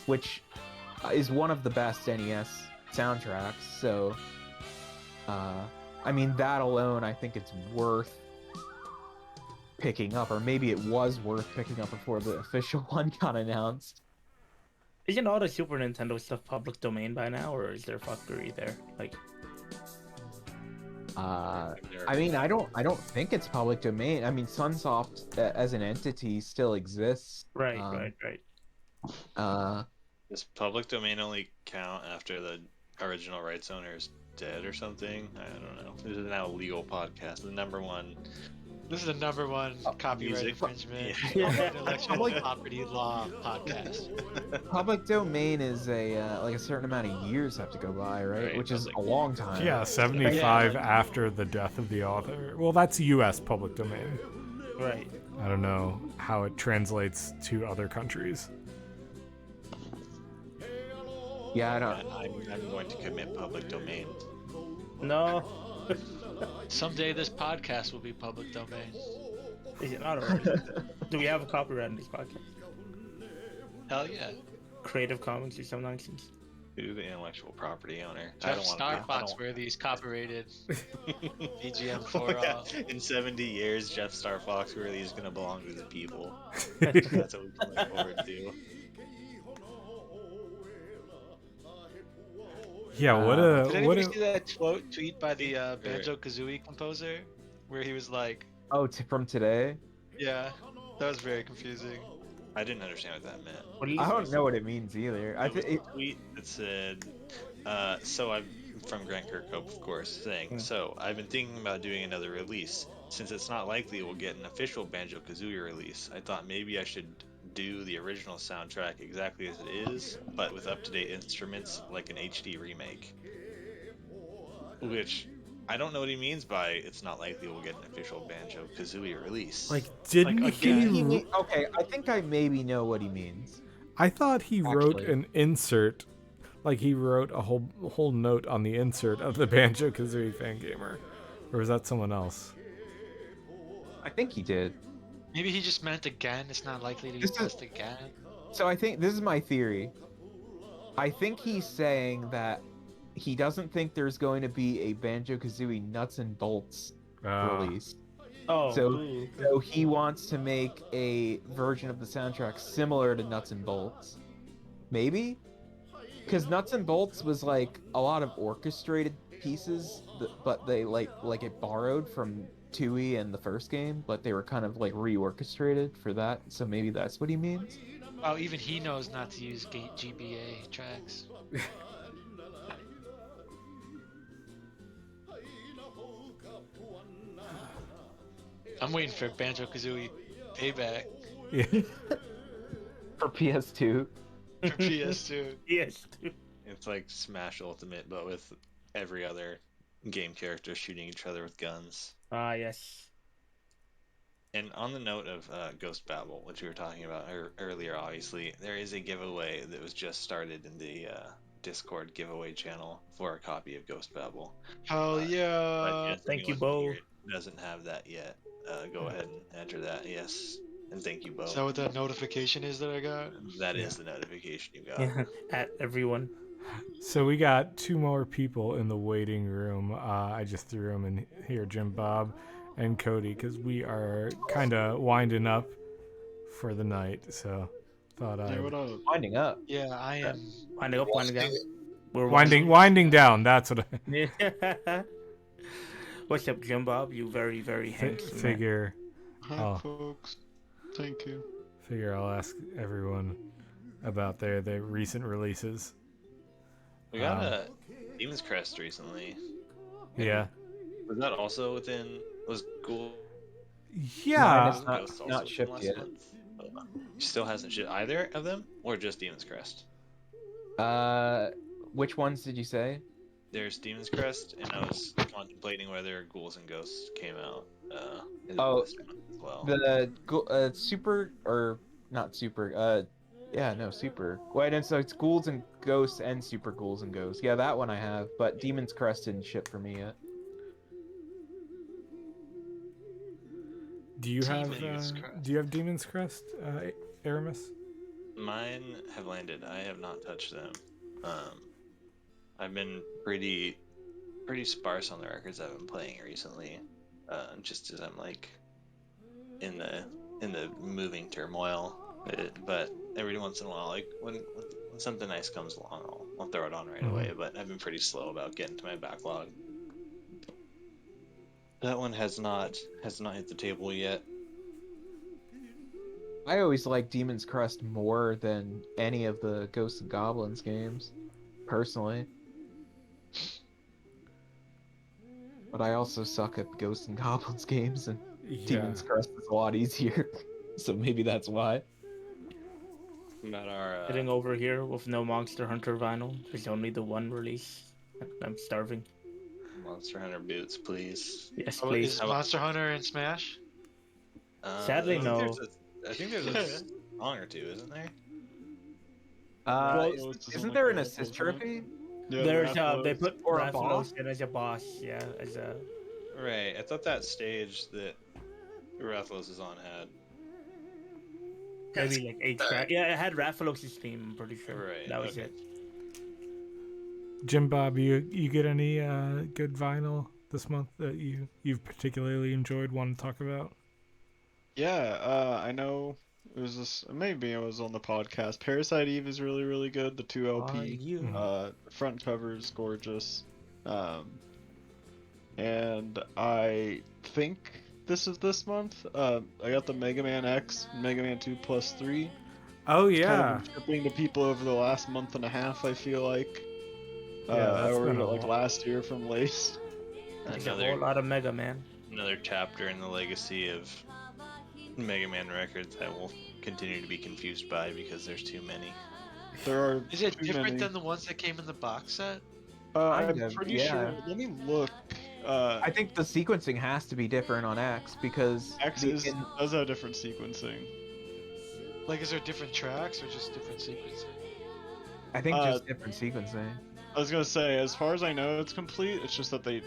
which is one of the best NES soundtracks. So, I mean, that alone, I think it's worth picking up, or maybe it was worth picking up before the official one got announced. Isn't all the Super Nintendo stuff public domain by now, or is there fuckery there? Like, I mean, I don't think it's public domain. I mean, Sunsoft as an entity still exists. right. Does public domain only count after the original rights owner is dead or something? I don't know. This is now a legal podcast. The number one. This is the number one copyright music. infringement, Yeah. intellectual property law podcast. Public domain is like a certain amount of years have to go by, right? Right, Which is public a long time. Yeah, 75 after the death of the author. Well, that's U.S. public domain. Right. I don't know how it translates to other countries. Yeah, I don't. I'm going to commit public domain. No. Someday this podcast will be public domain. Is it not already? Do we have a copyright on this podcast? Hell yeah. Creative Commons or some nonsense? Who's the intellectual property owner? I Jeff don't want Star Foxworthy's copyrighted BGM for all. In 70 years, Jeff Star Foxworthy is going to belong to the people. That's what we can look forward to. Yeah, Did what anybody a see that tweet by the Banjo-Kazooie composer? Where he was like, Oh, from today? yeah, that was very confusing. I didn't understand what that meant. What do you I don't know what it means either. It was a tweet that said, so I'm from Grant Kirkhope, of course, saying, so I've been thinking about doing another release. Since it's not likely we'll get an official Banjo-Kazooie release, I thought maybe I should do the original soundtrack exactly as it is, but with up-to-date instruments like an HD remake. Which, I don't know what he means by it's not likely we'll get an official Banjo-Kazooie release. like didn't Like, he? again, Okay, I think I maybe know what he means. I thought he wrote Actually. an insert, like he wrote a whole note on the insert of the Banjo-Kazooie Fangamer, or was that someone else? I think he did. Maybe he just meant again, it's not likely to be This is- pressed again. So I think this is my theory. I think he's saying that he doesn't think there's going to be a Banjo-Kazooie Nuts and Bolts release. Oh. So he wants to make a version of the soundtrack similar to Nuts and Bolts. Maybe? Because Nuts and Bolts was like a lot of orchestrated pieces, but they like it borrowed from Tui and the first game, but they were kind of like reorchestrated for that. So maybe that's what he means. Oh, even he knows not to use GBA tracks. I'm waiting for Banjo-Kazooie Payback Yeah. For PS2. for PS2. Yes. It's like Smash Ultimate, but with every other game character shooting each other with guns. Ah, yes. And on the note of Ghost Babel, which we were talking about earlier, obviously, there is a giveaway that was just started in the Discord giveaway channel for a copy of Ghost Babel. Hell But yeah. yes, Thank you, anyone Bo. here doesn't have that yet. Go ahead and enter that, yes. And thank you, Bo. Is that what that notification is that I got? That is the notification you got. Yeah. At everyone. So we got two more people in the waiting room. I just threw them in here, Jim Bob and Cody, because we are kind of winding up for the night. So thought Yeah, I what up? Winding up. Yeah, I am. Winding up, winding down. We're winding down. That's what I Yeah. What's up, Jim Bob? You very, very handsome. man. figure. Hi, Oh. folks. Thank you. Figure I'll ask everyone about their recent releases. We got a Demon's Crest recently. Yeah. Was that also within... Was Ghoul... Yeah. It's not- Ghost not also shipped within yet. last month? Still hasn't shipped either of them? Or just Demon's Crest? Which ones did you say? There's Demon's Crest, and I was contemplating whether Ghouls and Ghosts came out. is Oh, this month as well. The super or not super yeah, no, super. Wait, and so it's ghouls and ghosts and super ghouls and ghosts. Yeah, that one I have, but Demon's Crest didn't ship for me yet. Do you have Demon's Crest. do you have Demon's Crest, Aramis? Mine have landed. I have not touched them. I've been pretty sparse on the records I've been playing recently. Just as I'm like in the moving turmoil. But every once in a while, like when something nice comes along, I'll throw it on right away. But I've been pretty slow about getting to my backlog. That one has not hit the table yet. I always like Demon's Crest more than any of the Ghosts and Goblins games, personally. But I also suck at Ghosts and Goblins games, and Yeah. Demon's Crest is a lot easier. So maybe that's why. About our Sitting over here with no Monster Hunter vinyl. There's only the one release. I'm starving. Monster Hunter boots, please. Yes, Oh, please. is Monster Hunter in Smash? Sadly, no. I think there's a song or two, isn't there? Isn't there an assist trophy? Yeah, There's Rathalos. they put Or a boss? Rathalos in as a boss, yeah, as a Right. I thought that stage that Rathalos is on had. maybe like 8 track. Yeah, it had Rathalos' theme. I'm pretty sure. Right, That was okay. it. Jim Bob, you get any good vinyl this month that you've particularly enjoyed? Want to talk about? Yeah, I know it was this. Maybe it was on the podcast. Parasite Eve is really, really good. The 2 LP. you? Front cover is gorgeous. And I think this is this month. I got the Mega Man X, Mega Man 2 Plus 3. Oh Kind yeah, of been shipping to people over the last month and a half, I feel like. Yeah, I that's ordered been it a like while. last year from Lace. There's a Another whole lot of Mega Man. chapter in the legacy of Mega Man records I will continue to be confused by because there's too many. There are Is it too different many. than the ones that came in the box set? I'm Kind of, pretty yeah. sure. Let me look. I think the sequencing has to be different on X because X does have different sequencing. Like, is there different tracks or just different sequencing? I think just different sequencing. I was gonna say, as far as I know, it's complete. It's just that they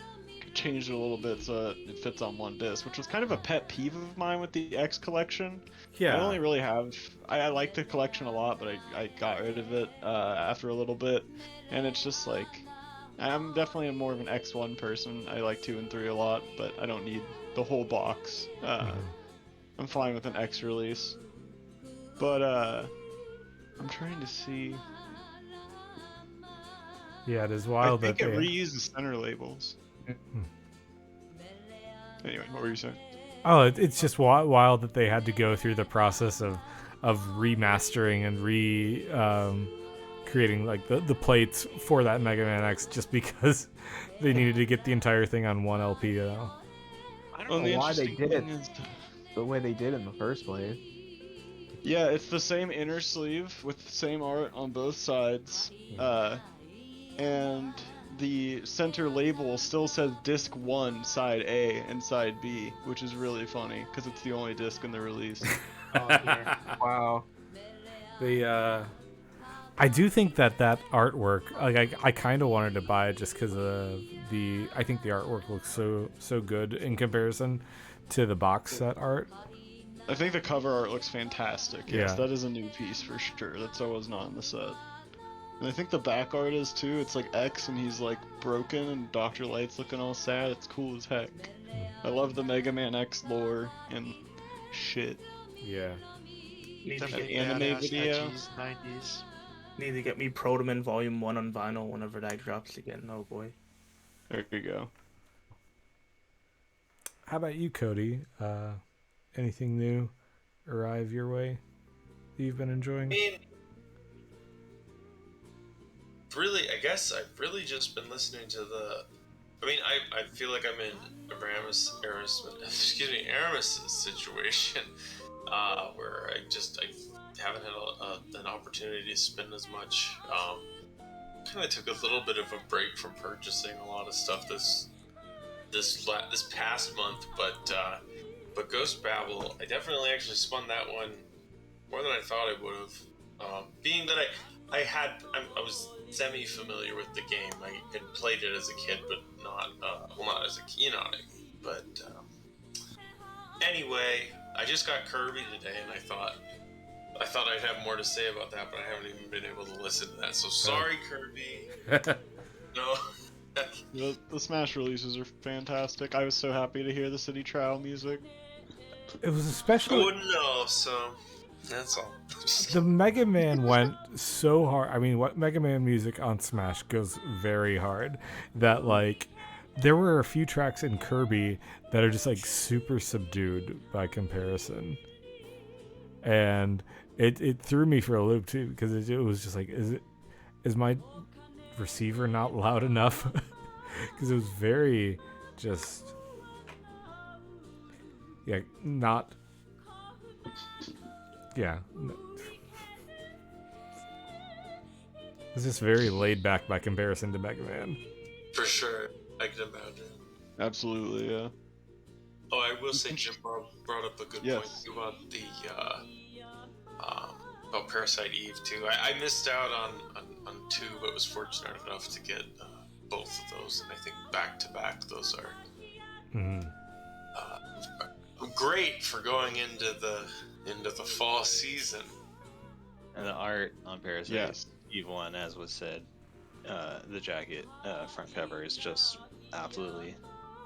changed it a little bit so that it fits on one disc, which was kind of a pet peeve of mine with the X collection. yeah. I only really have. I like the collection a lot, but I got rid of it after a little bit, and it's just like I'm definitely more of an X1 person. I like 2 and 3 a lot, but I don't need the whole box. I'm fine with an X release, but I'm trying to see. Yeah, it is I wild think that it they. reuses center labels. Anyway, what were you saying? Oh, it's just wild that they had to go through the process of remastering and creating like the plates for that Mega Man X just because they needed to get the entire thing on one LP. You know? I know why they did it. The way they did in the first place. Yeah, it's the same inner sleeve with the same art on both sides, and the center label still says disc 1 side A and side B, which is really funny because it's the only disc in the release. Oh, yeah. Wow. I do think that artwork, like I kind of wanted to buy it just because I think the artwork looks so good in comparison to the box set art. I think the cover art looks fantastic. Yes, Yeah. that is a new piece for sure. That's always not in the set. And I think the back art is too. It's like X and he's like broken and Dr. Light's looking all sad. It's cool as heck. I love the Mega Man X lore and shit. Yeah. Need to Definitely get, anime badass video. edgies, 90s. need to get me Protoman Volume 1 on vinyl whenever that drops again. Oh boy. There you go. How about you, Cody? Anything new arrive your way that you've been enjoying? I mean, really, I guess I've really just been listening to the. I mean, I feel like I'm in Aramis' situation, where I haven't had an opportunity to spend as much. Kind of took a little bit of a break from purchasing a lot of stuff this this past month, but Ghost Babel, I definitely actually spun that one more than I thought I would have. Being that I was semi-familiar with the game. I had played it as a kid, but not as a kid, you know what I mean. But anyway, I just got Kirby today, and I thought I'd have more to say about that, but I haven't even been able to listen to that. So sorry, Kirby. No. The Smash releases are fantastic. I was so happy to hear the City Trial music. It was I especially wouldn't know, so that's all. the Mega Man went so hard. I mean, what Mega Man music on Smash goes very hard. That like, there were a few tracks in Kirby that are just like super subdued by comparison, and it threw me for a loop too because it was just like, is my receiver not loud enough? Because it was very just not. Yeah. It's just very laid back by comparison to Mega Man. For sure, I can imagine. Absolutely, yeah. Oh, I will say Jim brought up a good Yes. point too about the about Parasite Eve too. I missed out on 2, but was fortunate enough to get both of those, and I think back to back those are great for going into the fall season. And the art on Parasite Yes. Eve 1, as was said, the jacket front cover is just absolutely,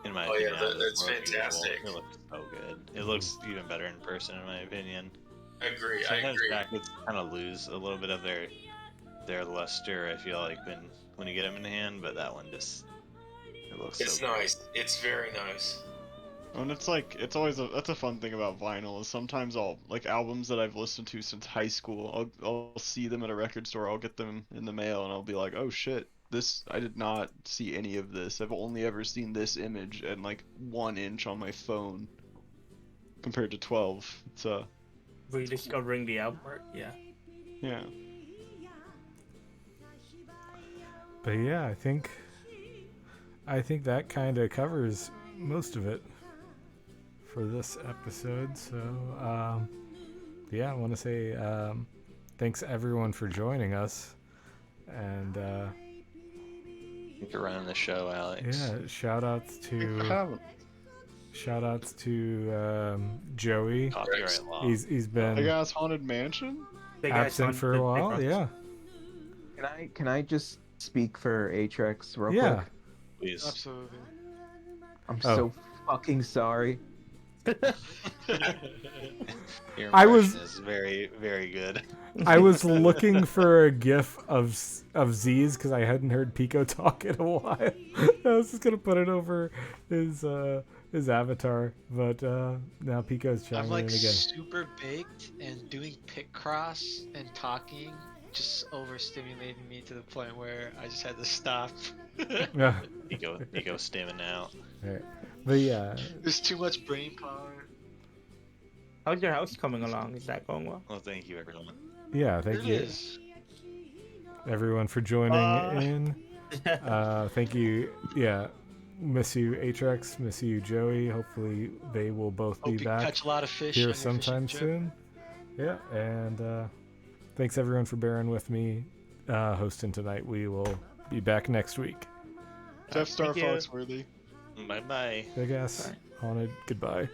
in my Oh, yeah, opinion, that's more beautiful. fantastic. It looks so good. It looks even better in person, in my opinion. I agree. Sometimes jackets kind of lose a little bit of their luster, I feel like, when you get them in hand, but that one just, it looks It's so nice. It's very nice. And it's like, it's always that's a fun thing about vinyl is sometimes I'll, like, albums that I've listened to since high school, I'll see them at a record store, I'll get them in the mail, and I'll be like, oh shit, I did not see any of this. I've only ever seen this image and like 1 inch on my phone compared to 12. It's Rediscovering the album art, yeah. yeah. But yeah, I think that kind of covers most of it for this episode. So yeah, I want to say thanks everyone for joining us, and Thanks for running the show, Alex. yeah, shout outs to Joey. Copyright law. He's Big been ass haunted mansion. Big ass absent for a haunted while. playgrounds. Yeah, Can I just speak for Atrex real yeah. quick? Please. Absolutely. I'm Oh. so fucking sorry. Your I was- impression is very, very good. I was looking for a gif of Z's because I hadn't heard Pico talk in a while. I was just gonna put it over his avatar, but now Pico's I'm chiming like in again. super baked, and doing pick cross and talking just overstimulating me to the point where I just had to stop. Yeah, Ego stimming out. but yeah, There's too much brain power. How's your house coming along? Is that going well? Well, thank you, everyone. yeah. Thank It you is. everyone for joining in. Thank you. Yeah, miss you Atrex, miss you Joey. Hopefully they will both Hope be you back catch a lot of fish on here your fishing sometime trip. soon. Yeah, and thanks everyone for bearing with me hosting tonight. We will be back next week. Jeff Star Thank you. Foxworthy. Bye bye. Big ass haunted. Goodbye.